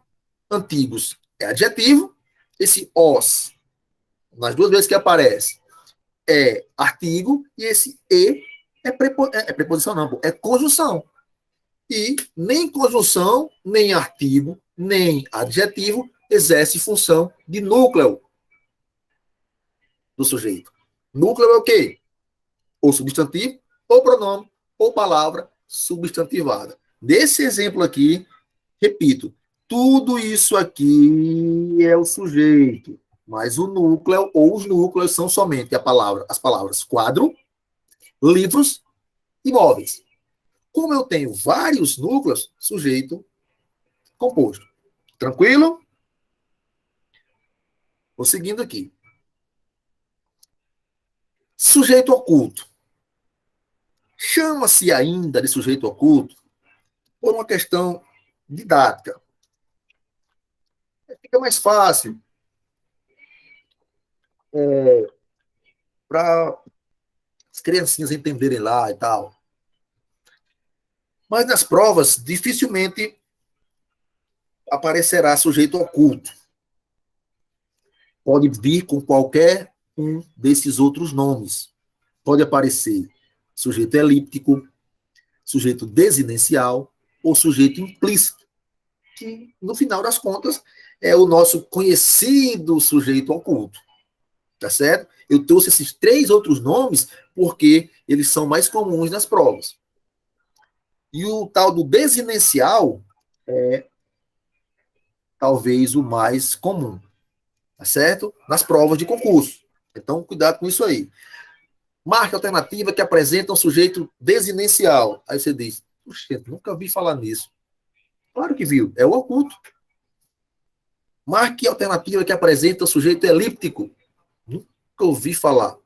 antigos é adjetivo, esse os, nas duas vezes que aparece, é artigo, e esse e é preposição não, é conjunção. E nem conjunção, nem artigo, nem adjetivo exerce função de núcleo do sujeito. Núcleo é o quê? Ou substantivo, ou pronome, ou palavra substantivada. Nesse exemplo aqui, repito, tudo isso aqui é o sujeito, mas o núcleo ou os núcleos são somente as palavras quadro, livros e móveis. Como eu tenho vários núcleos, sujeito composto. Tranquilo? Vou seguindo aqui. Sujeito oculto. Chama-se ainda de sujeito oculto por uma questão didática. Fica mais fácil para as criancinhas entenderem lá e tal. Mas nas provas, dificilmente aparecerá sujeito oculto. Pode vir com qualquer um desses outros nomes. Pode aparecer sujeito elíptico, sujeito desinencial ou sujeito implícito, que, no final das contas, é o nosso conhecido sujeito oculto. Tá certo? Eu trouxe esses 3 outros nomes porque eles são mais comuns nas provas. E o tal do desinencial é talvez o mais comum, tá certo? Nas provas de concurso. Então, cuidado com isso aí. Marque a alternativa que apresenta um sujeito desinencial. Aí você diz, puxa, nunca vi falar nisso. Claro que viu, é o oculto. Marque a alternativa que apresenta um sujeito elíptico. Nunca ouvi falar.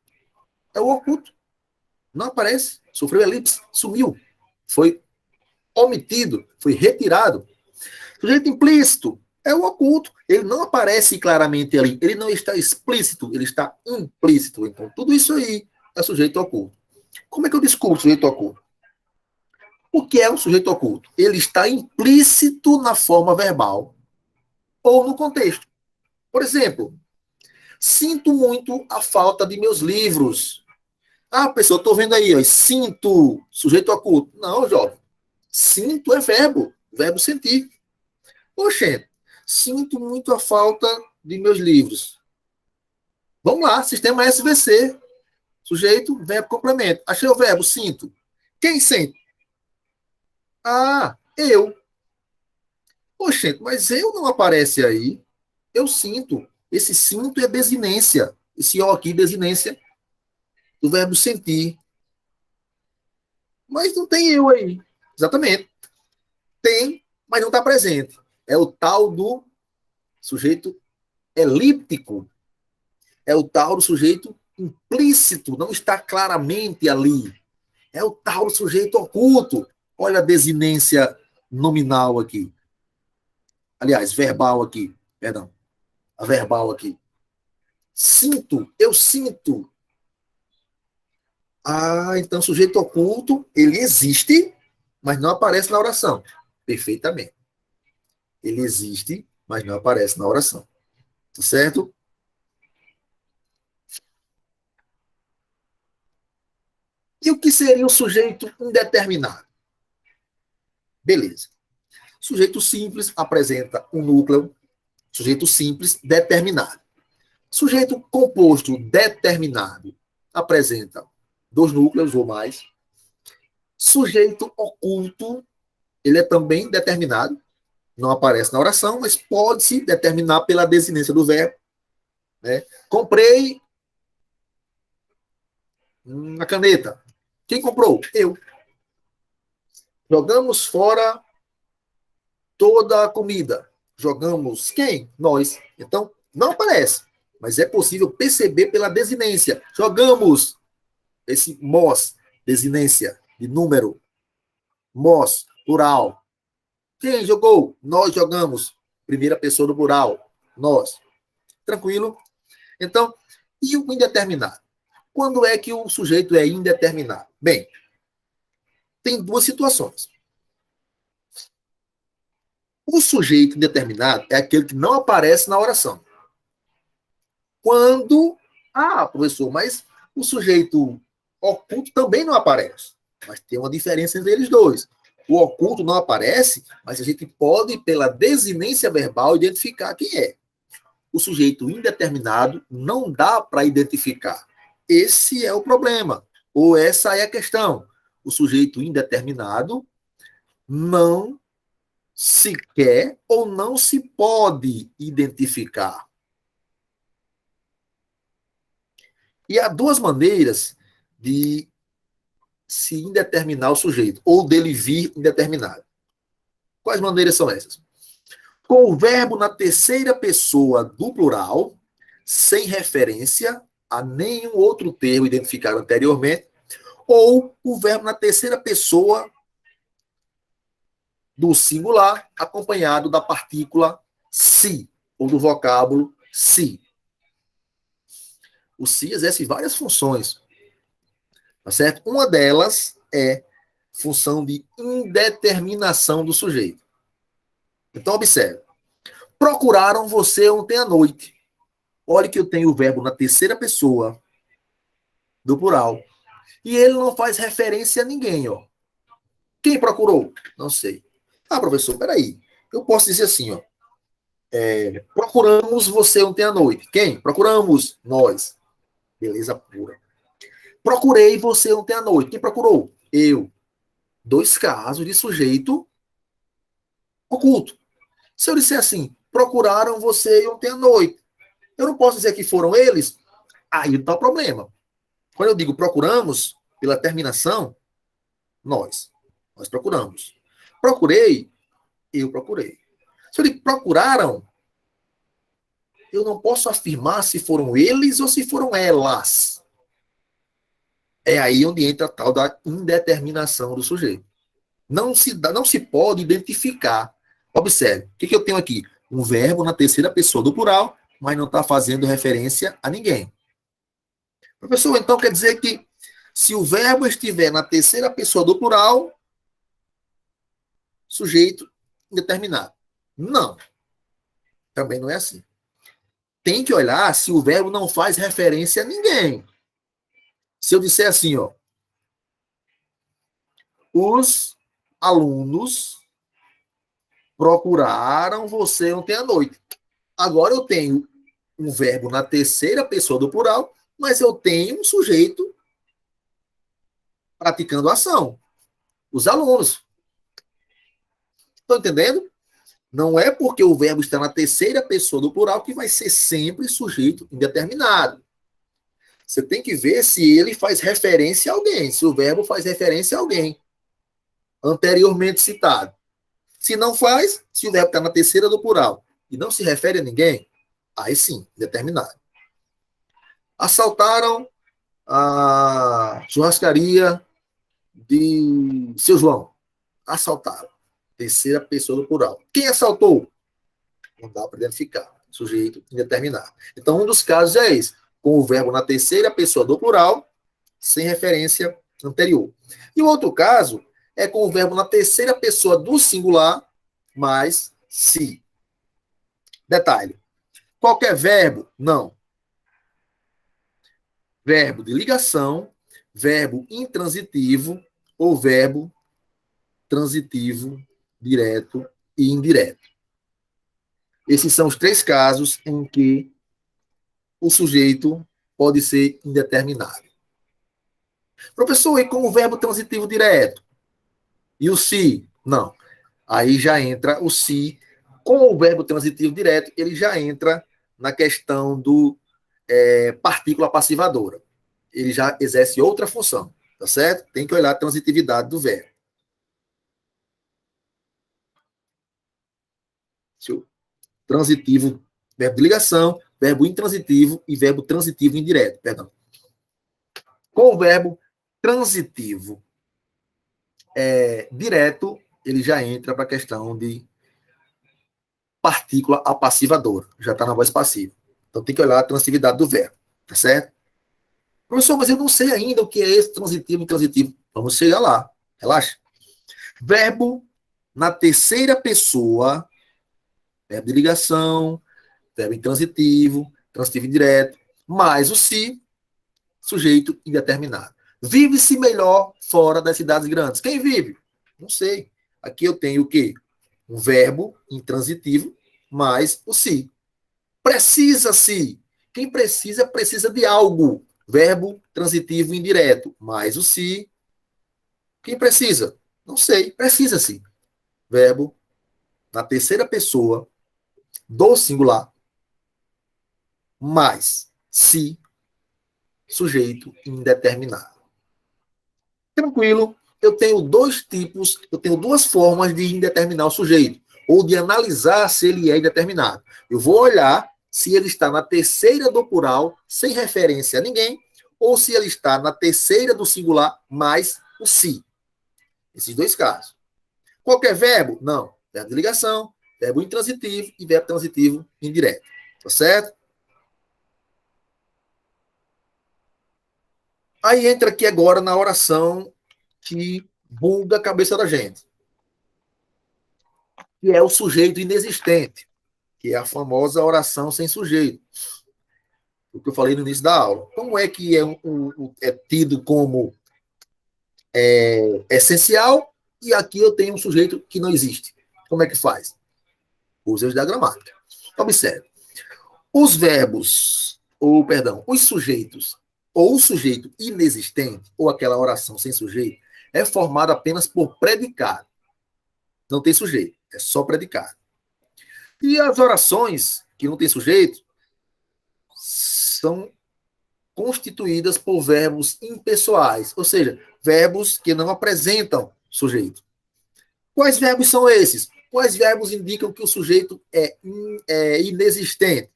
É o oculto. Não aparece. Sofreu elipse, sumiu. Foi omitido, foi retirado. Sujeito implícito é o oculto. Ele não aparece claramente ali. Ele não está explícito, ele está implícito. Então, tudo isso aí é sujeito oculto. Como é que eu descubro o sujeito oculto? O que é um sujeito oculto? Ele está implícito na forma verbal ou no contexto. Por exemplo, sinto muito a falta de meus livros. Ah, pessoal, estou vendo aí, ó, sinto, sujeito oculto. Não, jovem. Sinto é verbo sentir. Oxê, sinto muito a falta de meus livros. Vamos lá, sistema SVC. Sujeito, verbo, complemento. Achei o verbo, sinto. Quem sente? Ah, eu. Oxê, mas eu não aparece aí. Eu sinto. Esse sinto é desinência. Esse ó aqui, desinência do verbo sentir. Mas não tem eu aí. Exatamente. Tem, mas não está presente. É o tal do sujeito elíptico. É o tal do sujeito implícito. Não está claramente ali. É o tal do sujeito oculto. Olha a desinência nominal aqui. Aliás, verbal aqui, perdão. A verbal aqui. Sinto, eu sinto. Ah, então sujeito oculto, ele existe, mas não aparece na oração. Perfeitamente. Ele existe, mas não aparece na oração. Tá certo? E o que seria o sujeito indeterminado? Beleza. Sujeito simples apresenta um núcleo, sujeito simples determinado. Sujeito composto determinado apresenta dois núcleos ou mais. Sujeito oculto, ele é também determinado, não aparece na oração, mas pode-se determinar pela desinência do verbo. Né? Comprei uma caneta. Quem comprou? Eu. Jogamos fora toda a comida. Jogamos quem? Nós. Então, não aparece, mas é possível perceber pela desinência. Jogamos esse mos, desinência de número. Mos, plural. Quem jogou? Nós jogamos. Primeira pessoa do plural. Nós. Tranquilo? Então, e o indeterminado? Quando é que o sujeito é indeterminado? Bem, tem duas situações. O sujeito indeterminado é aquele que não aparece na oração. Quando, professor, mas o sujeito oculto também não aparece. Mas tem uma diferença entre eles dois. O oculto não aparece, mas a gente pode, pela desinência verbal, identificar quem é. O sujeito indeterminado não dá para identificar. Esse é o problema. Ou essa é a questão. O sujeito indeterminado não se quer ou não se pode identificar. E há duas maneiras de se indeterminar o sujeito, ou dele vir indeterminado. Quais maneiras são essas? Com o verbo na terceira pessoa do plural, sem referência a nenhum outro termo identificado anteriormente, ou o verbo na terceira pessoa do singular, acompanhado da partícula se, ou do vocábulo se. O se exerce várias funções, tá certo? Uma delas é função de indeterminação do sujeito. Então, observe. Procuraram você ontem à noite. Olha que eu tenho o verbo na terceira pessoa do plural. E ele não faz referência a ninguém, ó. Quem procurou? Não sei. Professor, peraí. Eu posso dizer assim, ó. Procuramos você ontem à noite. Quem? Procuramos nós. Beleza pura. Procurei você ontem à noite. Quem procurou? Eu. Dois casos de sujeito oculto. Se eu disser assim, procuraram você ontem à noite, eu não posso dizer que foram eles? Aí está o problema. Quando eu digo procuramos, pela terminação, nós procuramos. Procurei, eu procurei. Se eu digo procuraram, eu não posso afirmar se foram eles ou se foram elas. É aí onde entra a tal da indeterminação do sujeito. Não se pode identificar. Observe, o que eu tenho aqui? Um verbo na terceira pessoa do plural, mas não está fazendo referência a ninguém. Professor, então quer dizer que se o verbo estiver na terceira pessoa do plural, sujeito indeterminado. Não. Também não é assim. Tem que olhar se o verbo não faz referência a ninguém. Se eu disser assim, ó, os alunos procuraram você ontem à noite. Agora eu tenho um verbo na terceira pessoa do plural, mas eu tenho um sujeito praticando a ação. Os alunos. Estão entendendo? Não é porque o verbo está na terceira pessoa do plural que vai ser sempre sujeito indeterminado. Você tem que ver se ele faz referência a alguém, se o verbo faz referência a alguém anteriormente citado. Se não faz, se o verbo está na terceira do plural e não se refere a ninguém, aí sim, determinado. Assaltaram a churrascaria de seu João. Assaltaram. Terceira pessoa do plural. Quem assaltou? Não dá para identificar. Sujeito indeterminado. Então, um dos casos é esse, com o verbo na terceira pessoa do plural, sem referência anterior. E o outro caso é com o verbo na terceira pessoa do singular, mais se. Detalhe. Qualquer verbo? Não. Verbo de ligação, verbo intransitivo ou verbo transitivo, direto e indireto. Esses são os três casos em que o sujeito pode ser indeterminado. Professor, e com o verbo transitivo direto? E o se? Não. Aí já entra o se. Com o verbo transitivo direto, ele já entra na questão do partícula passivadora. Ele já exerce outra função, tá certo? Tem que olhar a transitividade do verbo. Transitivo, verbo de ligação, verbo intransitivo e verbo transitivo indireto, perdão. Com o verbo transitivo direto, ele já entra para a questão de partícula apassivadora. Já está na voz passiva. Então tem que olhar a transitividade do verbo, tá certo? Professor, mas eu não sei ainda o que é esse transitivo e intransitivo. Vamos chegar lá. Relaxa. Verbo na terceira pessoa, verbo de ligação, verbo intransitivo, transitivo indireto, mais o se, sujeito indeterminado. Vive-se melhor fora das cidades grandes. Quem vive? Não sei. Aqui eu tenho o quê? Um verbo intransitivo mais o se. Precisa-se. Quem precisa, precisa de algo. Verbo transitivo indireto mais o se. Quem precisa? Não sei. Precisa-se. Verbo na terceira pessoa do singular mais se, sujeito indeterminado. Tranquilo? Eu tenho dois tipos, eu tenho duas formas de indeterminar o sujeito, ou de analisar se ele é indeterminado. Eu vou olhar se ele está na terceira do plural, sem referência a ninguém, ou se ele está na terceira do singular, mais o se. Esses dois casos. Qualquer verbo? Não. Verbo de ligação, verbo intransitivo e verbo transitivo indireto. Tá certo? Aí entra aqui agora na oração que buga a cabeça da gente, que é o sujeito inexistente, que é a famosa oração sem sujeito, o que eu falei no início da aula. Como é que é tido como essencial e aqui eu tenho um sujeito que não existe? Como é que faz? Usa os da gramática. Observe. Os verbos, os sujeitos, ou o sujeito inexistente, ou aquela oração sem sujeito, é formada apenas por predicado. Não tem sujeito, é só predicado. E as orações que não tem sujeito são constituídas por verbos impessoais, ou seja, verbos que não apresentam sujeito. Quais verbos são esses? Quais verbos indicam que o sujeito é inexistente?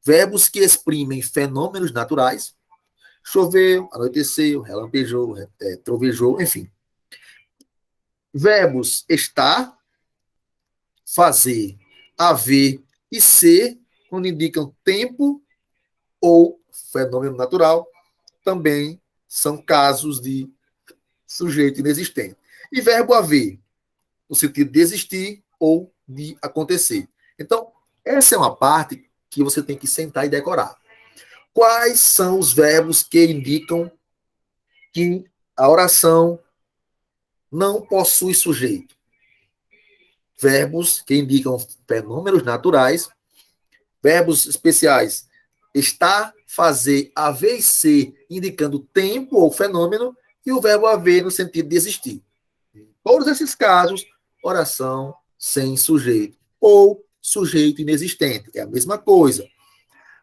Verbos que exprimem fenômenos naturais. Choveu, anoiteceu, relampejou, trovejou, enfim. Verbos estar, fazer, haver e ser, quando indicam tempo ou fenômeno natural, também são casos de sujeito inexistente. E verbo haver, no sentido de existir ou de acontecer. Então, essa é uma parte que você tem que sentar e decorar. Quais são os verbos que indicam que a oração não possui sujeito? Verbos que indicam fenômenos naturais, verbos especiais, estar, fazer, haver e ser, indicando tempo ou fenômeno, e o verbo haver no sentido de existir. Em todos esses casos, oração sem sujeito, ou sujeito inexistente. É a mesma coisa.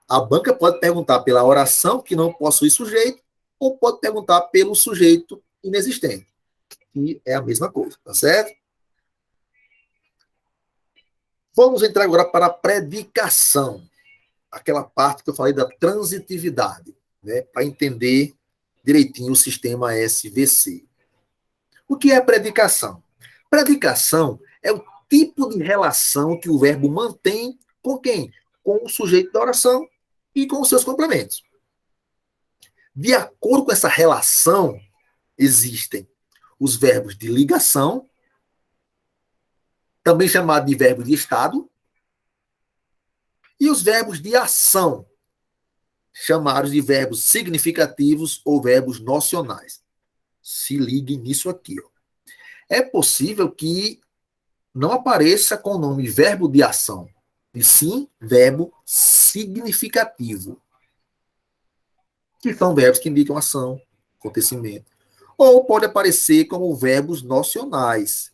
A banca pode perguntar pela oração que não possui sujeito, ou pode perguntar pelo sujeito inexistente. E é a mesma coisa, tá certo? Vamos entrar agora para a predicação. Aquela parte que eu falei da transitividade, né? Para entender direitinho o sistema SVC. O que é predicação? Predicação é o tipo de relação que o verbo mantém com quem? Com o sujeito da oração e com os seus complementos. De acordo com essa relação, existem os verbos de ligação, também chamado de verbo de estado, e os verbos de ação, chamados de verbos significativos ou verbos nocionais. Se liguem nisso aqui. Ó. É possível que não apareça com o nome verbo de ação, e sim verbo significativo, que são verbos que indicam ação, acontecimento. Ou pode aparecer como verbos nocionais.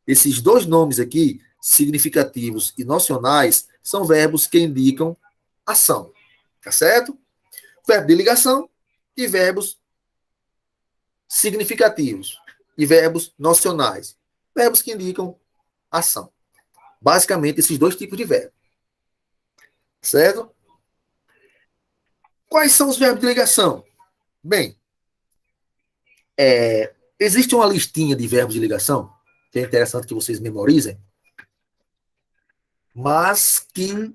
Esses dois nomes aqui, significativos e nocionais, são verbos que indicam ação. Tá certo? Verbo de ligação e verbos significativos e verbos nocionais. Verbos que indicam ação. Basicamente, esses dois tipos de verbo. Certo? Quais são os verbos de ligação? Bem, existe uma listinha de verbos de ligação, que é interessante que vocês memorizem, mas que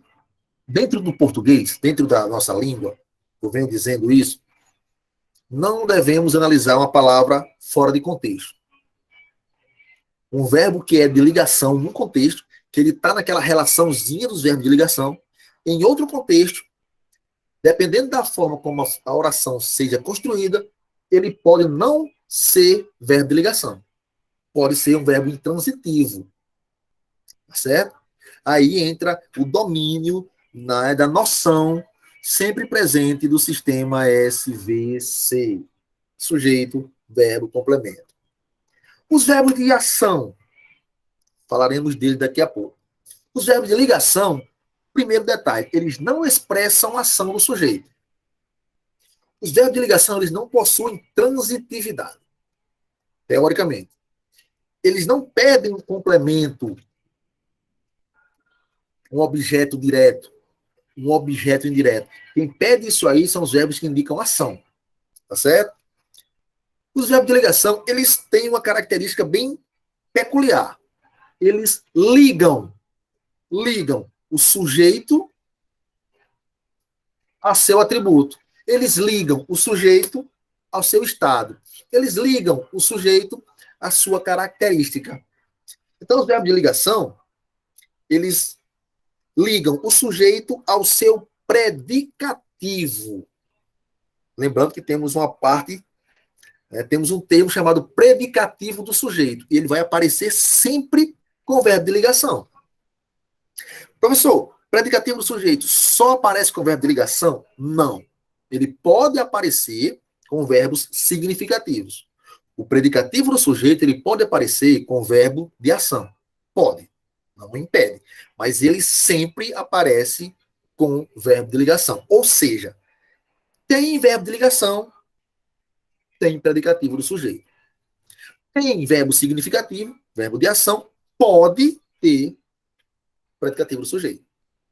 dentro do português, dentro da nossa língua, eu venho dizendo isso, não devemos analisar uma palavra fora de contexto. Um verbo que é de ligação num contexto, que ele está naquela relaçãozinha dos verbos de ligação, em outro contexto, dependendo da forma como a oração seja construída, ele pode não ser verbo de ligação. Pode ser um verbo intransitivo. Tá certo? Aí entra o domínio da noção sempre presente do sistema SVC. Sujeito, verbo, complemento. Os verbos de ação, falaremos dele daqui a pouco. Os verbos de ligação, primeiro detalhe, eles não expressam a ação do sujeito. Os verbos de ligação, eles não possuem transitividade, teoricamente. Eles não pedem um complemento, um objeto direto, um objeto indireto. Quem pede isso aí são os verbos que indicam ação. Tá certo? Os verbos de ligação, eles têm uma característica bem peculiar. Eles ligam o sujeito a seu atributo. Eles ligam o sujeito ao seu estado. Eles ligam o sujeito à sua característica. Então, os verbos de ligação, eles ligam o sujeito ao seu predicativo. Lembrando que temos uma parte, temos um termo chamado predicativo do sujeito. E ele vai aparecer sempre com o verbo de ligação. Professor, predicativo do sujeito só aparece com o verbo de ligação? Não. Ele pode aparecer com verbos significativos. O predicativo do sujeito, ele pode aparecer com verbo de ação. Pode. Não impede. Mas ele sempre aparece com verbo de ligação. Ou seja, tem verbo de ligação, tem predicativo do sujeito. Tem verbo significativo, verbo de ação, pode ter predicativo do sujeito.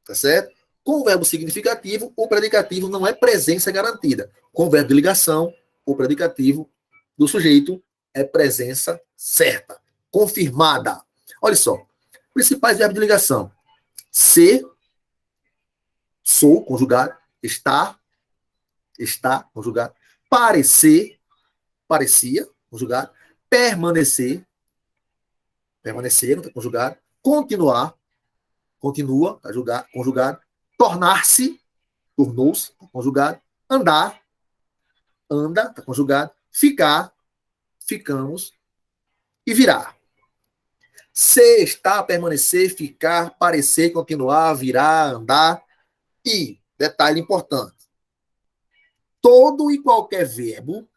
Tá certo? Com o verbo significativo, o predicativo não é presença garantida. Com o verbo de ligação, o predicativo do sujeito é presença certa, confirmada. Olha só. Principais verbos de ligação. Ser, sou, conjugado. Estar, está, conjugado. Parecer, parecia, conjugado. Permanecer, permanecer, não está conjugado. Continuar, continua, está conjugado. Tornar-se, tornou-se, está conjugado. Andar, anda, está conjugado. Ficar, ficamos. E virar. Ser, estar, permanecer, ficar, parecer, continuar, virar, andar. E, detalhe importante, todo e qualquer verbo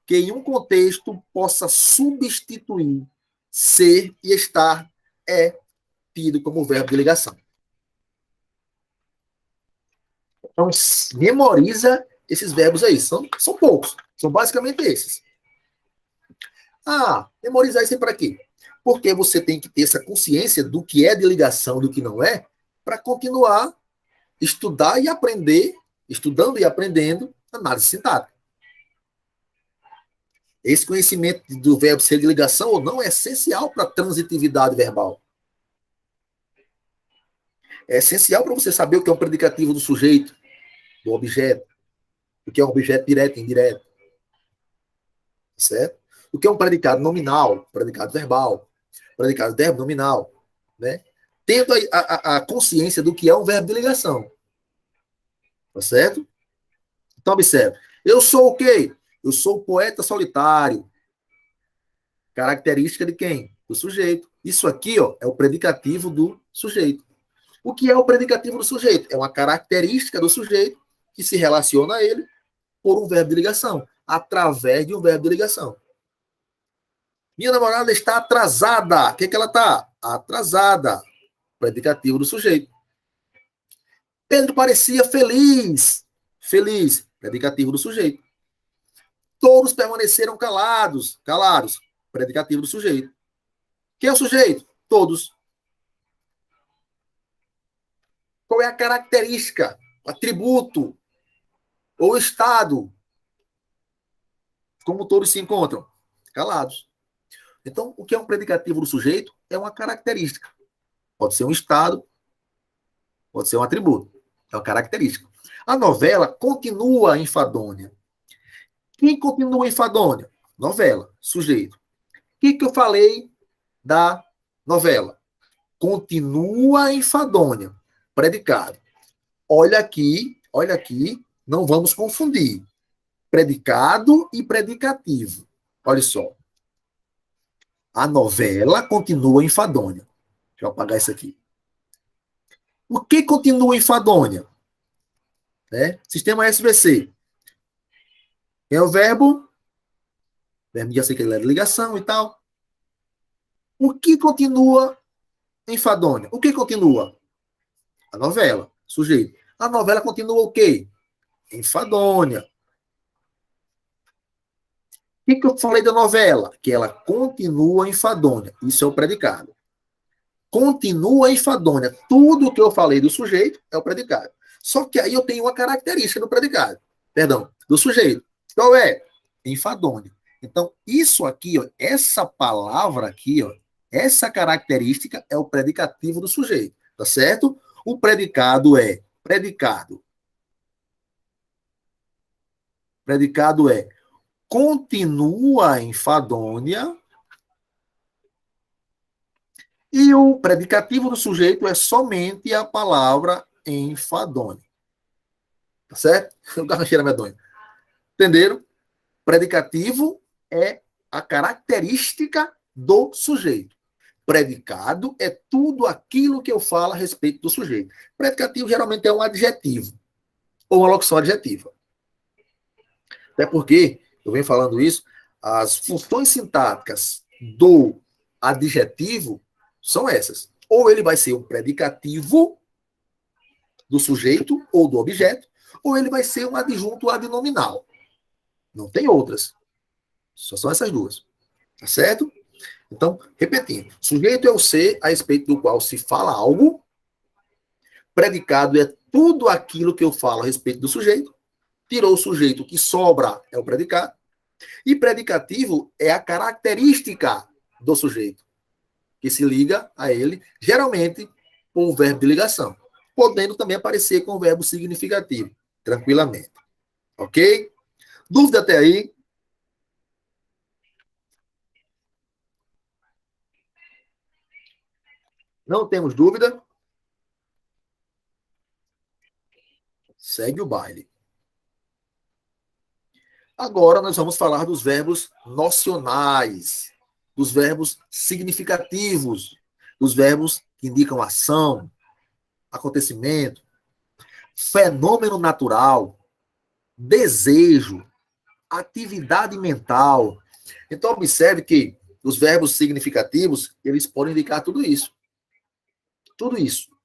que em um contexto possa substituir ser e estar é tido como verbo de ligação. Então, memoriza esses verbos aí. São poucos. São basicamente esses. Memorizar isso aí para quê? Porque você tem que ter essa consciência do que é de ligação, do que não é, para continuar estudar e aprender, estudando e aprendendo análise sintática. Esse conhecimento do verbo ser de ligação ou não é essencial para a transitividade verbal. É essencial para você saber o que é um predicativo do sujeito, do objeto, o que é um objeto direto e indireto. Certo? O que é um predicado nominal, predicado verbal, predicado verbo nominal, né? Tendo a consciência do que é um verbo de ligação. Tá certo? Então, observe. Eu sou o quê? Eu sou o poeta solitário. Característica de quem? Do sujeito. Isso aqui, ó, é o predicativo do sujeito. O que é o predicativo do sujeito? É uma característica do sujeito que se relaciona a ele por um verbo de ligação, através de um verbo de ligação. Minha namorada está atrasada. O que ela está? Atrasada. Predicativo do sujeito. Pedro parecia feliz. Feliz. Predicativo do sujeito. Todos permaneceram calados. Calados. Predicativo do sujeito. Quem é o sujeito? Todos. Qual é a característica, o atributo ou estado? Como todos se encontram? Calados. Então, o que é um predicativo do sujeito é uma característica. Pode ser um estado, pode ser um atributo. É uma característica. A novela continua enfadonha. Quem continua enfadonha? Novela, sujeito. O que eu falei da novela? Continua enfadonha. Predicado. Olha aqui, não vamos confundir. Predicado e predicativo. Olha só. A novela continua enfadonha. Deixa eu apagar isso aqui. O que continua enfadonha? Né? Sistema SVC. É o verbo. Verbo já sei que ele é de ligação e tal. O que continua enfadonha? O que continua? A novela. Sujeito. A novela continua o quê? Enfadonha. O que eu falei da novela? Que ela continua enfadonha. Isso é o predicado. Continua enfadonha. Tudo que eu falei do sujeito é o predicado. Só que aí eu tenho uma característica do predicado. Perdão, do sujeito. Qual é? Enfadonha. Então, isso aqui, ó, essa palavra aqui, ó, essa característica é o predicativo do sujeito. Tá certo? O predicado é predicado. Predicado é continua enfadonha. E o predicativo do sujeito é somente a palavra enfadonha. Tá certo? O garrancheiro é medonho. Entenderam? Predicativo é a característica do sujeito. Predicado é tudo aquilo que eu falo a respeito do sujeito. Predicativo geralmente é um adjetivo ou uma locução adjetiva. Até porque, eu venho falando isso, as funções sintáticas do adjetivo são essas. Ou ele vai ser um predicativo do sujeito ou do objeto, ou ele vai ser um adjunto adnominal. Não tem outras. Só são essas duas. Tá certo? Então, repetindo. Sujeito é o ser a respeito do qual se fala algo. Predicado é tudo aquilo que eu falo a respeito do sujeito. Tirou o sujeito, o que sobra é o predicado. E predicativo é a característica do sujeito, que se liga a ele, geralmente com o verbo de ligação, podendo também aparecer com o verbo significativo, tranquilamente. Ok? Dúvida até aí? Não temos dúvida? Segue o baile. Agora nós vamos falar dos verbos nocionais, dos verbos significativos, dos verbos que indicam ação, acontecimento, fenômeno natural, desejo, atividade mental. Então, observe que os verbos significativos, eles podem indicar tudo isso. Tudo isso.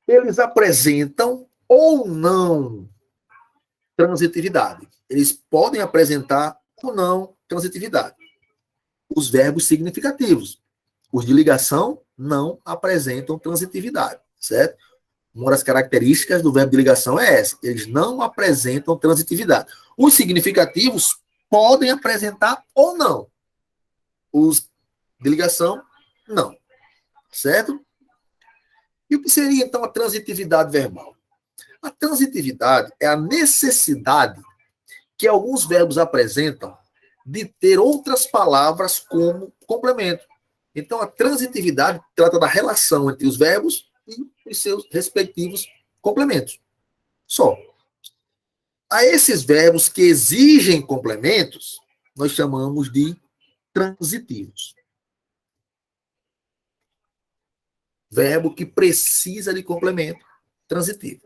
Eles apresentam ou não transitividade. Eles podem apresentar ou não transitividade. Os verbos significativos. Os de ligação não apresentam transitividade, certo? Uma das características do verbo de ligação é essa. Eles não apresentam transitividade. Os significativos podem apresentar ou não. Os de ligação, não. Certo? E o que seria, então, a transitividade verbal? A transitividade é a necessidade que alguns verbos apresentam de ter outras palavras como complemento. Então, a transitividade trata da relação entre os verbos e os seus respectivos complementos. Só. A esses verbos que exigem complementos, nós chamamos de transitivos. Verbo que precisa de complemento, transitivo.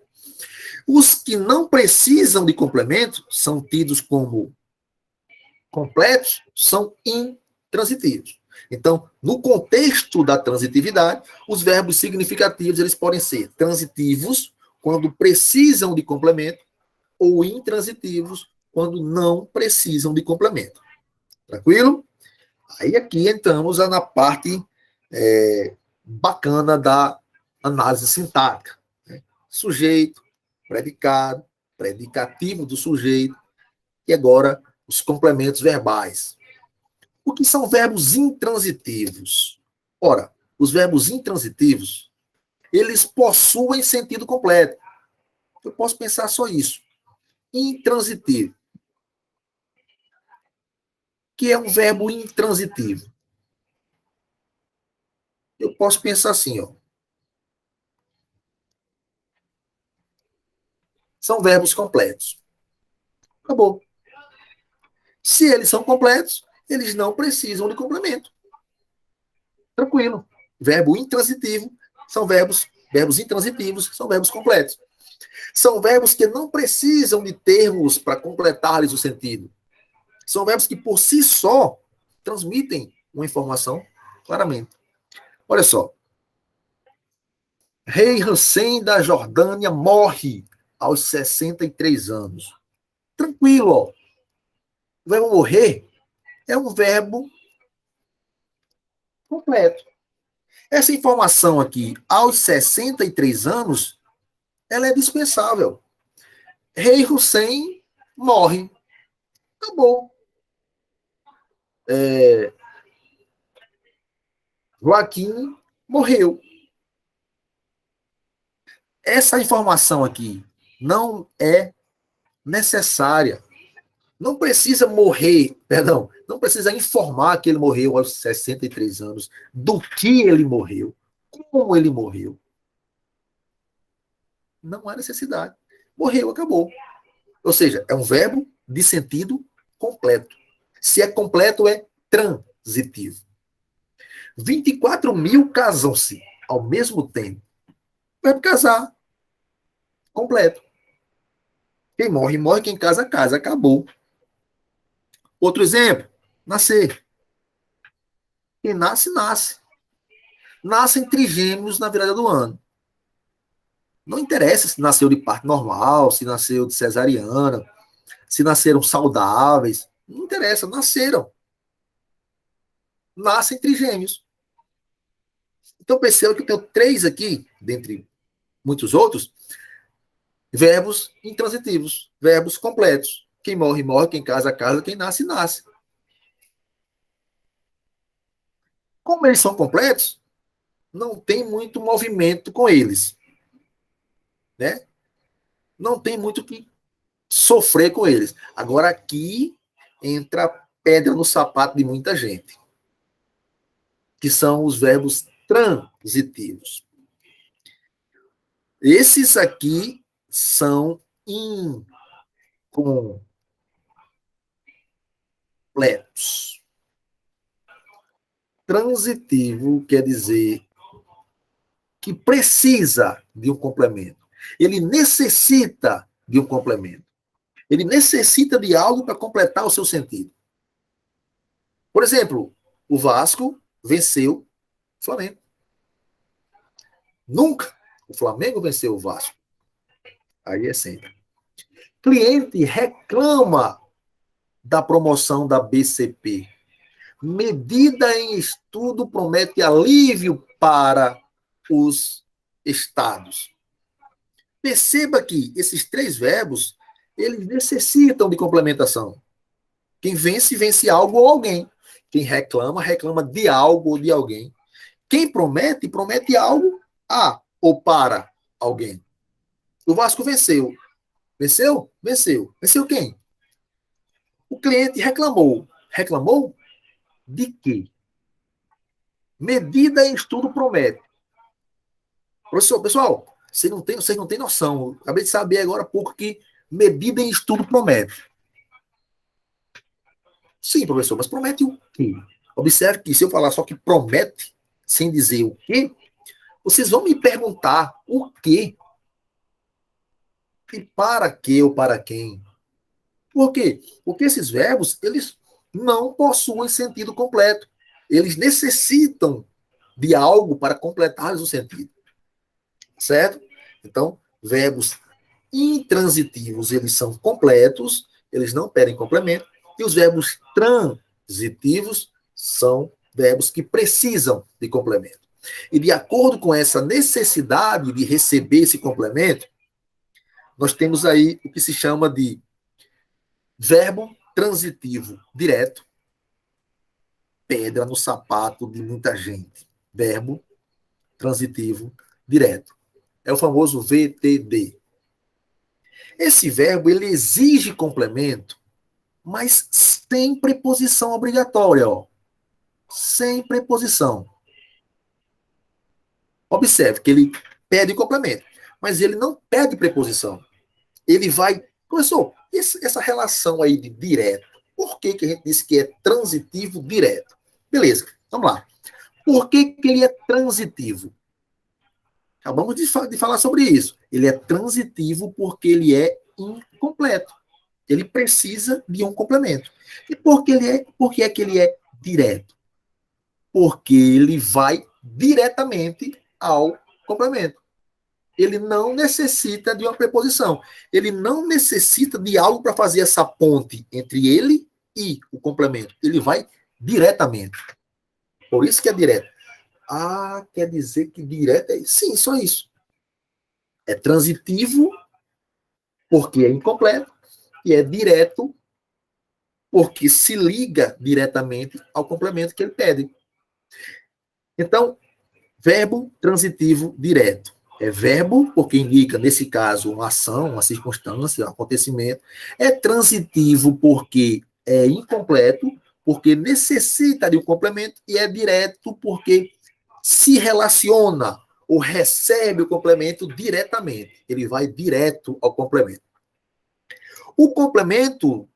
Os que não precisam de complemento são tidos como completos, são intransitivos. Então, no contexto da transitividade, os verbos significativos eles podem ser transitivos quando precisam de complemento ou intransitivos quando não precisam de complemento. Tranquilo? Aí aqui entramos na parte bacana da análise sintática. Né? Sujeito, predicado, predicativo do sujeito e agora os complementos verbais. O que são verbos intransitivos? Ora, os verbos intransitivos, eles possuem sentido completo. Eu posso pensar só isso. Intransitivo. Que é um verbo intransitivo? Eu posso pensar assim, ó. São verbos completos. Acabou. Se eles são completos, eles não precisam de complemento. Tranquilo. Verbo intransitivo são verbos intransitivos, são verbos completos. São verbos que não precisam de termos para completar-lhes o sentido. São verbos que, por si só, transmitem uma informação claramente. Olha só. Rei Hussein da Jordânia morre aos 63 anos. Tranquilo, ó. O verbo morrer é um verbo completo. Essa informação aqui, aos 63 anos, ela é dispensável. Rei Hussein morre. Acabou. Joaquim morreu. Essa informação aqui não é necessária. Não precisa morrer, perdão, não precisa informar que ele morreu aos 63 anos, do que ele morreu, como ele morreu. Não há necessidade. Morreu, acabou. Ou seja, é um verbo de sentido completo. Se é completo, é transitivo. 24 mil casam-se ao mesmo tempo. Verbo casar. Completo. Quem morre, morre. Quem casa, casa. Acabou. Outro exemplo. Nascer. Quem nasce, nasce. Nascem trigêmeos na virada do ano. Não interessa se nasceu de parto normal, se nasceu de cesariana, se nasceram saudáveis. Não interessa, nasceram. Nascem trigêmeos. Então perceba que eu tenho 3 aqui, dentre muitos outros, verbos intransitivos, verbos completos. Quem morre, morre, quem casa, casa, quem nasce, nasce. Como eles são completos, não tem muito movimento com eles. Né? Não tem muito que sofrer com eles. Agora aqui entra pedra no sapato de muita gente, que são os verbos transitivos. Esses aqui são incompletos. Transitivo quer dizer que precisa de um complemento. Ele necessita de um complemento. Ele necessita de algo para completar o seu sentido. Por exemplo, o Vasco venceu o Flamengo. Nunca o Flamengo venceu o Vasco. Aí é sempre. Cliente reclama da promoção da BCP. Medida em estudo promete alívio para os estados. Perceba que esses três verbos, eles necessitam de complementação. Quem vence, vence algo ou alguém. Quem reclama, reclama de algo ou de alguém. Quem promete, promete algo a ou para alguém. O Vasco venceu. Venceu? Venceu. Venceu quem? O cliente reclamou. Reclamou de quê? Medida em estudo promete. Professor, pessoal, vocês não têm noção. Acabei de saber agora porque medida em estudo promete. Sim, professor, mas promete o quê? Observe que se eu falar só que promete, sem dizer o quê, vocês vão me perguntar o quê? E para quê ou para quem? Por quê? Porque esses verbos, eles não possuem sentido completo. Eles necessitam de algo para completar o sentido. Certo? Então, verbos intransitivos, eles são completos, eles não pedem complemento, e os verbos transitivos são verbos que precisam de complemento. E de acordo com essa necessidade de receber esse complemento, nós temos aí o que se chama de verbo transitivo direto, pedra no sapato de muita gente. Verbo transitivo direto. É o famoso VTD. Esse verbo, ele exige complemento, mas sem preposição obrigatória, ó. Sem preposição. Observe que ele pede complemento, mas ele não pede preposição. Ele vai... Professor, essa relação aí de direto, por que a gente disse que é transitivo direto? Beleza, vamos lá. Por que ele é transitivo? Acabamos de falar sobre isso. Ele é transitivo porque ele é incompleto. Ele precisa de um complemento. E por que é que ele é direto? Porque ele vai diretamente ao complemento. Ele não necessita de uma preposição. Ele não necessita de algo para fazer essa ponte entre ele e o complemento. Ele vai diretamente. Por isso que é direto. Ah, quer dizer que direto é isso? Sim, só isso. É transitivo, porque é incompleto, e é direto, porque se liga diretamente ao complemento que ele pede. Então, verbo transitivo direto. É verbo, porque indica, nesse caso, uma ação, uma circunstância, um acontecimento. É transitivo, porque é incompleto, porque necessita de um complemento, e é direto, porque se relaciona ou recebe o complemento diretamente. Ele vai direto ao complemento. O complemento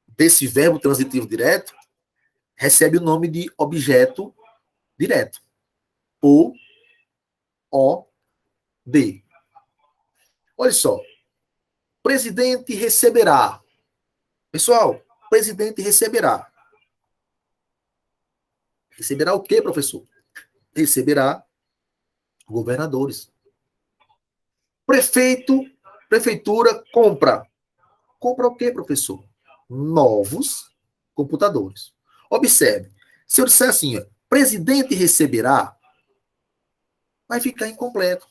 desse verbo transitivo direto recebe o nome de objeto direto. O, D. Olha só. Presidente receberá. Pessoal, presidente receberá. Receberá o quê, professor? Receberá governadores. Prefeitura compra. Compra o quê, professor? Novos computadores. Observe. Se eu disser assim, ó, presidente receberá, vai ficar incompleto.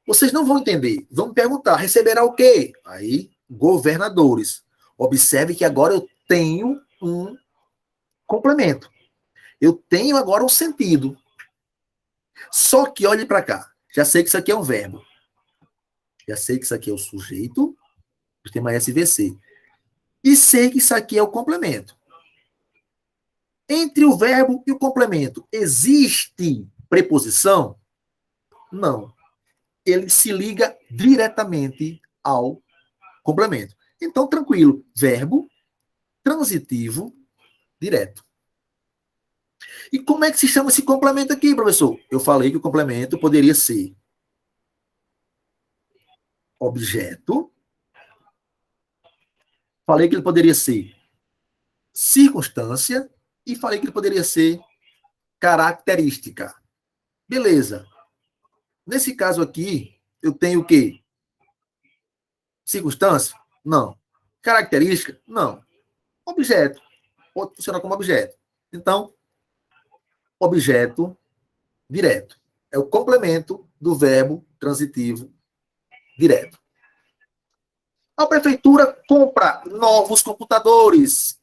Vocês não vão entender. Vão me perguntar, receberá o quê? Aí, governadores. Observe que agora eu tenho um complemento. Eu tenho agora um sentido. Só que olhe para cá. Já sei que isso aqui é um verbo. Já sei que isso aqui é o sujeito, o tema SVC. E sei que isso aqui é o complemento. Entre o verbo e o complemento, existe preposição? Não. Ele se liga diretamente ao complemento. Então, tranquilo. Verbo transitivo direto. E como é que se chama esse complemento aqui, professor? Eu falei que o complemento poderia ser objeto. Falei que ele poderia ser circunstância. E falei que ele poderia ser característica. Beleza. Nesse caso aqui, eu tenho o quê? Circunstância? Não. Característica? Não. Objeto. Pode funcionar como objeto. Então, objeto direto. É o complemento do verbo transitivo direto. A prefeitura compra novos computadores.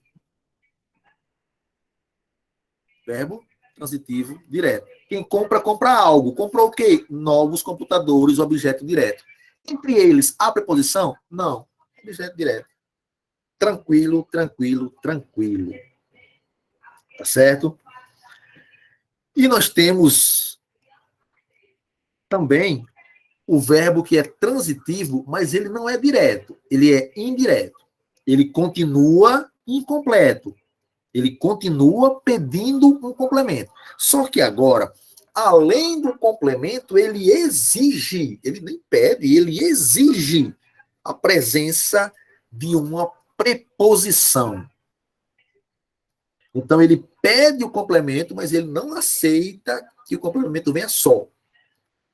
Verbo transitivo direto. Quem compra, compra algo. Comprou o quê? Novos computadores, objeto direto. Entre eles, há preposição? Não. Objeto direto. Tranquilo, tranquilo, tranquilo. Tá certo? E nós temos também o verbo que é transitivo, mas ele não é direto. Ele é indireto. Ele continua incompleto. Ele continua pedindo um complemento. Só que agora, além do complemento, ele exige, ele nem pede, ele exige a presença de uma preposição. Então, ele pede o complemento, mas ele não aceita que o complemento venha só.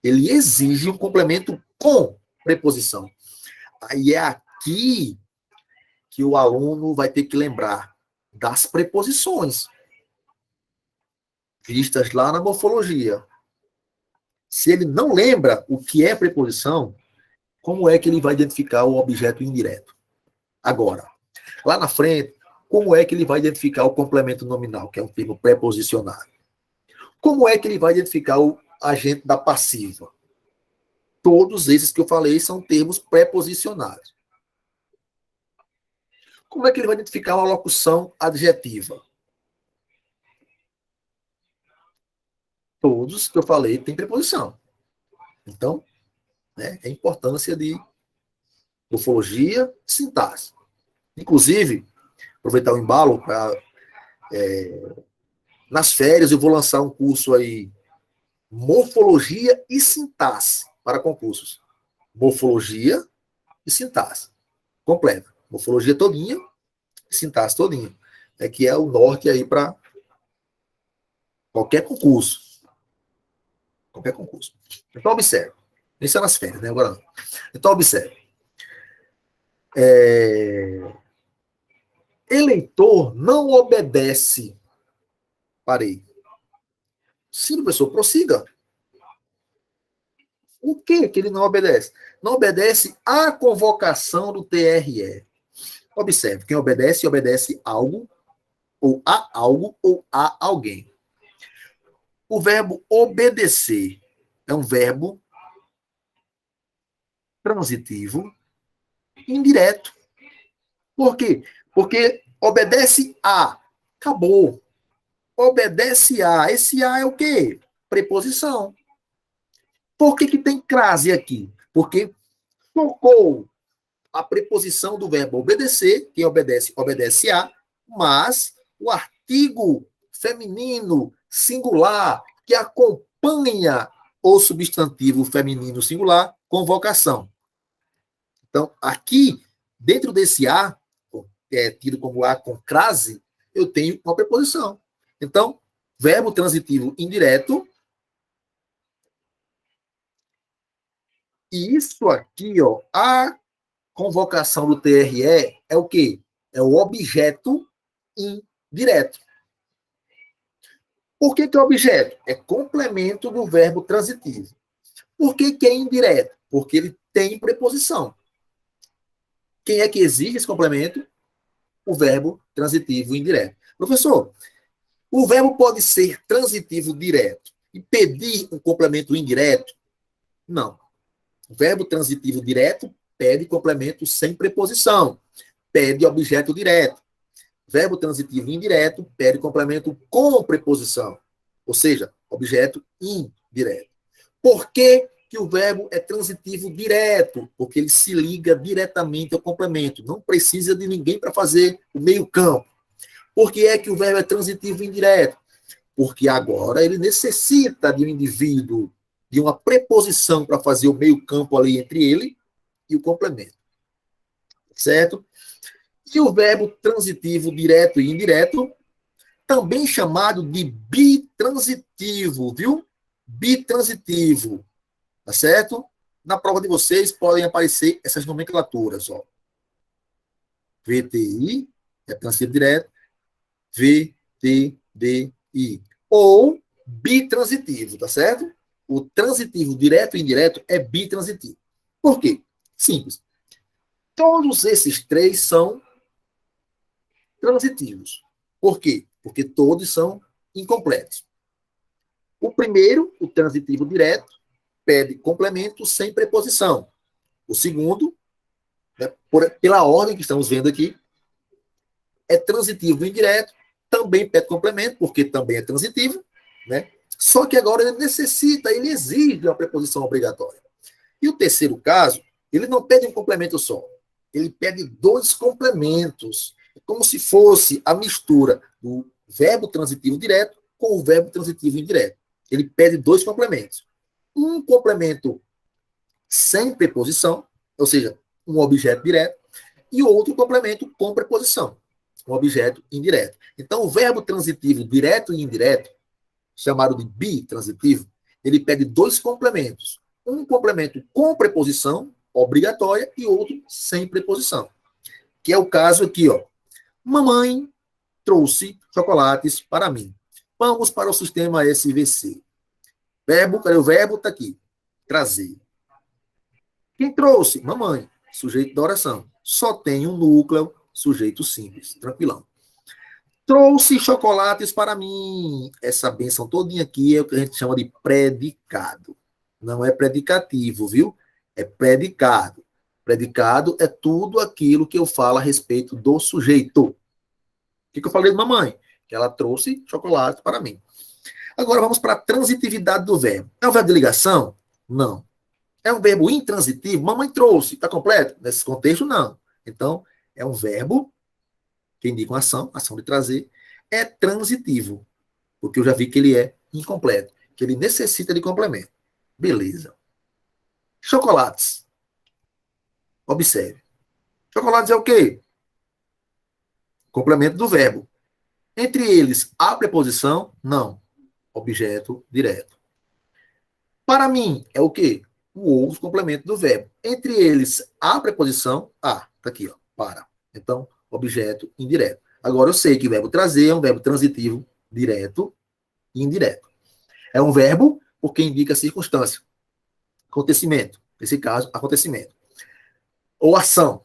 Ele exige um complemento com preposição. Aí é aqui que o aluno vai ter que lembrar das preposições vistas lá na morfologia. Se ele não lembra o que é preposição, como é que ele vai identificar o objeto indireto? Agora, lá na frente, como é que ele vai identificar o complemento nominal, que é um termo preposicionado? Como é que ele vai identificar o agente da passiva? Todos esses que eu falei são termos preposicionados. Como é que ele vai identificar uma locução adjetiva? Todos que eu falei têm preposição. Então, né, é a importância de morfologia e sintaxe. Inclusive, aproveitar o embalo para nas férias eu vou lançar um curso aí, morfologia e sintaxe para concursos. Morfologia e sintaxe. Completa. Morfologia todinha e sintaxe todinha. É que é o norte aí para qualquer concurso. Qualquer concurso. Então, observe. Isso é nas férias, né? Agora não. Então, observe. Eleitor não obedece. Parei. Sim, professor, prossiga. O que ele não obedece? Não obedece à convocação do TRE. Observe, quem obedece, obedece algo, ou a alguém. O verbo obedecer é um verbo transitivo indireto. Por quê? Porque obedece a. Acabou. Obedece a. Esse a é o quê? Preposição. Por que tem crase aqui? Porque focou a preposição do verbo obedecer, quem obedece, obedece a, mas o artigo feminino singular que acompanha o substantivo feminino singular, convocação. Então, aqui, dentro desse a, tido como a com crase, eu tenho uma preposição. Então, verbo transitivo indireto. E isso aqui, ó, a convocação do TRE é o quê? É o objeto indireto. Por que é objeto? É complemento do verbo transitivo. Por que é indireto? Porque ele tem preposição. Quem é que exige esse complemento? O verbo transitivo indireto. Professor, o verbo pode ser transitivo direto e pedir um complemento indireto? Não. O verbo transitivo direto pede complemento sem preposição. Pede objeto direto. Verbo transitivo indireto pede complemento com preposição. Ou seja, objeto indireto. Por que o verbo é transitivo direto? Porque ele se liga diretamente ao complemento. Não precisa de ninguém para fazer o meio-campo. Por que é que o verbo é transitivo indireto? Porque agora ele necessita de um indivíduo, de uma preposição para fazer o meio-campo ali entre ele e o complemento. Certo? E o verbo transitivo direto e indireto, também chamado de bitransitivo, viu? Bitransitivo. Tá certo? Na prova de vocês podem aparecer essas nomenclaturas, ó. VTI, é transitivo direto, VTDI. Ou bitransitivo, tá certo? O transitivo direto e indireto é bitransitivo. Por quê? simples. Todos esses três são transitivos. Por quê? Porque todos são incompletos. O primeiro, o transitivo direto, pede complemento sem preposição. O segundo, né, pela ordem que estamos vendo aqui, é transitivo indireto, também pede complemento, porque também é transitivo, né? Só que agora ele exige uma preposição obrigatória. E o terceiro caso, ele não pede um complemento só, ele pede dois complementos, como se fosse a mistura do verbo transitivo direto com o verbo transitivo indireto. Ele pede dois complementos. Um complemento sem preposição, ou seja, um objeto direto, e outro complemento com preposição, um objeto indireto. Então, o verbo transitivo direto e indireto, chamado de bitransitivo, ele pede dois complementos. Um complemento com preposição obrigatória e outro sem preposição. Que é o caso aqui, ó. Mamãe trouxe chocolates para mim. Vamos para o sistema SVC. Verbo, cadê o verbo? Está aqui. Trazer. Quem trouxe? Mamãe. Sujeito da oração. Só tem um núcleo, sujeito simples. Tranquilão. Trouxe chocolates para mim. Essa benção todinha aqui é o que a gente chama de predicado. Não é predicativo, viu? É predicado. Predicado é tudo aquilo que eu falo a respeito do sujeito. O que eu falei de mamãe? Que ela trouxe chocolate para mim. Agora vamos para a transitividade do verbo. É um verbo de ligação? Não. É um verbo intransitivo? Mamãe trouxe. Está completo? Nesse contexto, não. Então, é um verbo que indica uma ação de trazer. É transitivo, porque eu já vi que ele é incompleto, que ele necessita de complemento. Beleza. Chocolates. Observe. Chocolates é o quê? Complemento do verbo. Entre eles, há preposição? Não. Objeto direto. Para mim, é o quê? O outro complemento do verbo. Entre eles, há preposição? Há. Está aqui, ó. Para. Então, objeto indireto. Agora, eu sei que o verbo trazer é um verbo transitivo direto e indireto. É um verbo porque indica circunstância. Acontecimento. Nesse caso, acontecimento. Ou ação.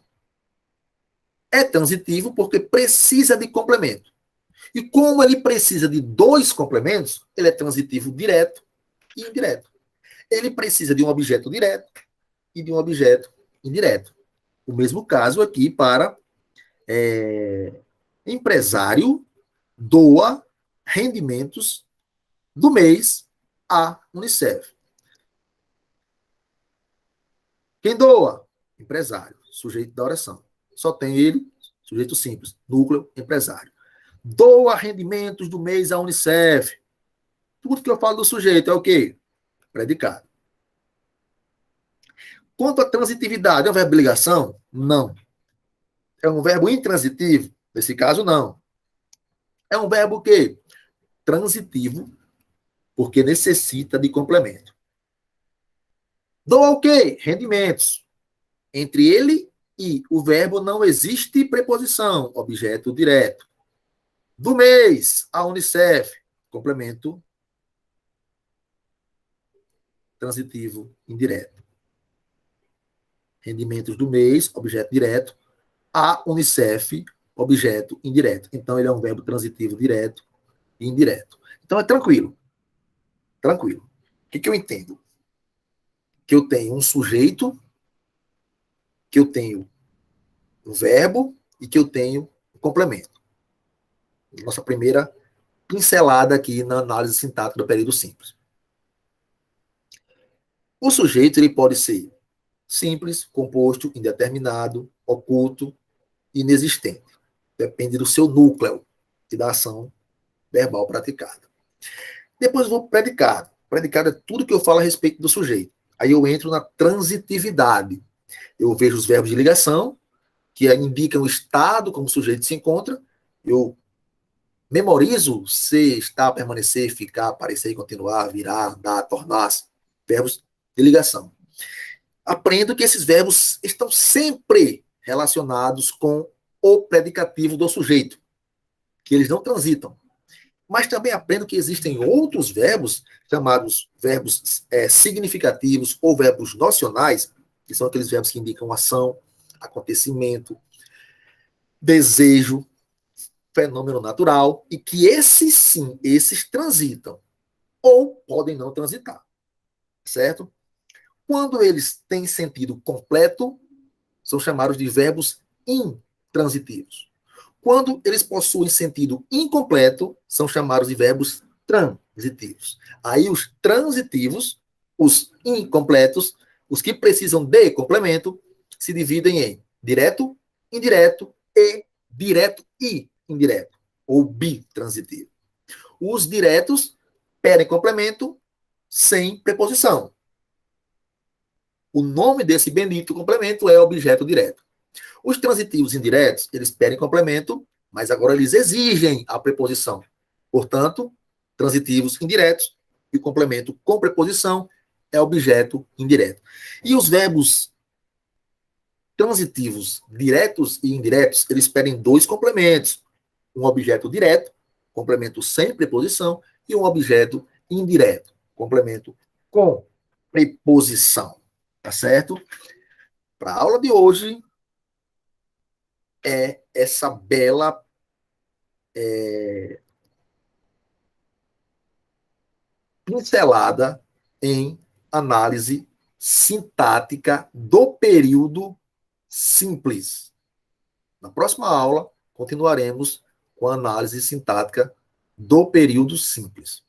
É transitivo porque precisa de complemento. E como ele precisa de dois complementos, ele é transitivo direto e indireto. Ele precisa de um objeto direto e de um objeto indireto. O mesmo caso aqui para empresário doa rendimentos do mês à Unicef. Quem doa? Empresário, sujeito da oração. Só tem ele, sujeito simples, núcleo, empresário. Doa rendimentos do mês à Unicef. Tudo que eu falo do sujeito é o quê? Predicado. Quanto à transitividade, é um verbo de ligação? Não. É um verbo intransitivo? Nesse caso, não. É um verbo o quê? Transitivo, porque necessita de complemento. Doa o quê? Rendimentos. Entre ele e o verbo não existe preposição, objeto direto. Do mês, a Unicef, complemento transitivo indireto. Rendimentos do mês, objeto direto. A Unicef, objeto indireto. Então, ele é um verbo transitivo direto e indireto. Então, é tranquilo. Tranquilo. O que eu entendo? Que eu tenho um sujeito, que eu tenho um verbo e que eu tenho um complemento. Nossa primeira pincelada aqui na análise sintática do período simples. O sujeito ele pode ser simples, composto, indeterminado, oculto, inexistente. Depende do seu núcleo e da ação verbal praticada. Depois eu vou para o predicado. Predicado é tudo que eu falo a respeito do sujeito. Aí eu entro na transitividade. Eu vejo os verbos de ligação, que indicam o estado como o sujeito se encontra. Eu memorizo ser, estar, permanecer, ficar, aparecer, continuar, virar, andar, tornar-se. Verbos de ligação. Aprendo que esses verbos estão sempre relacionados com o predicativo do sujeito, que eles não transitam. Mas também aprendo que existem outros verbos, chamados verbos significativos ou verbos nocionais, que são aqueles verbos que indicam ação, acontecimento, desejo, fenômeno natural, e que esses sim, esses transitam, ou podem não transitar, certo? Quando eles têm sentido completo, são chamados de verbos intransitivos. Quando eles possuem sentido incompleto, são chamados de verbos transitivos. Aí os transitivos, os incompletos, os que precisam de complemento, se dividem em direto, indireto e direto e indireto, ou bitransitivo. Os diretos pedem complemento sem preposição. O nome desse bendito complemento é objeto direto. Os transitivos indiretos, eles pedem complemento, mas agora eles exigem a preposição. Portanto, transitivos indiretos e o complemento com preposição é objeto indireto. E os verbos transitivos diretos e indiretos, eles pedem dois complementos. Um objeto direto, complemento sem preposição, e um objeto indireto, complemento com preposição. Tá certo? Para a aula de hoje, é essa bela pincelada em análise sintática do período simples. Na próxima aula, continuaremos com a análise sintática do período simples.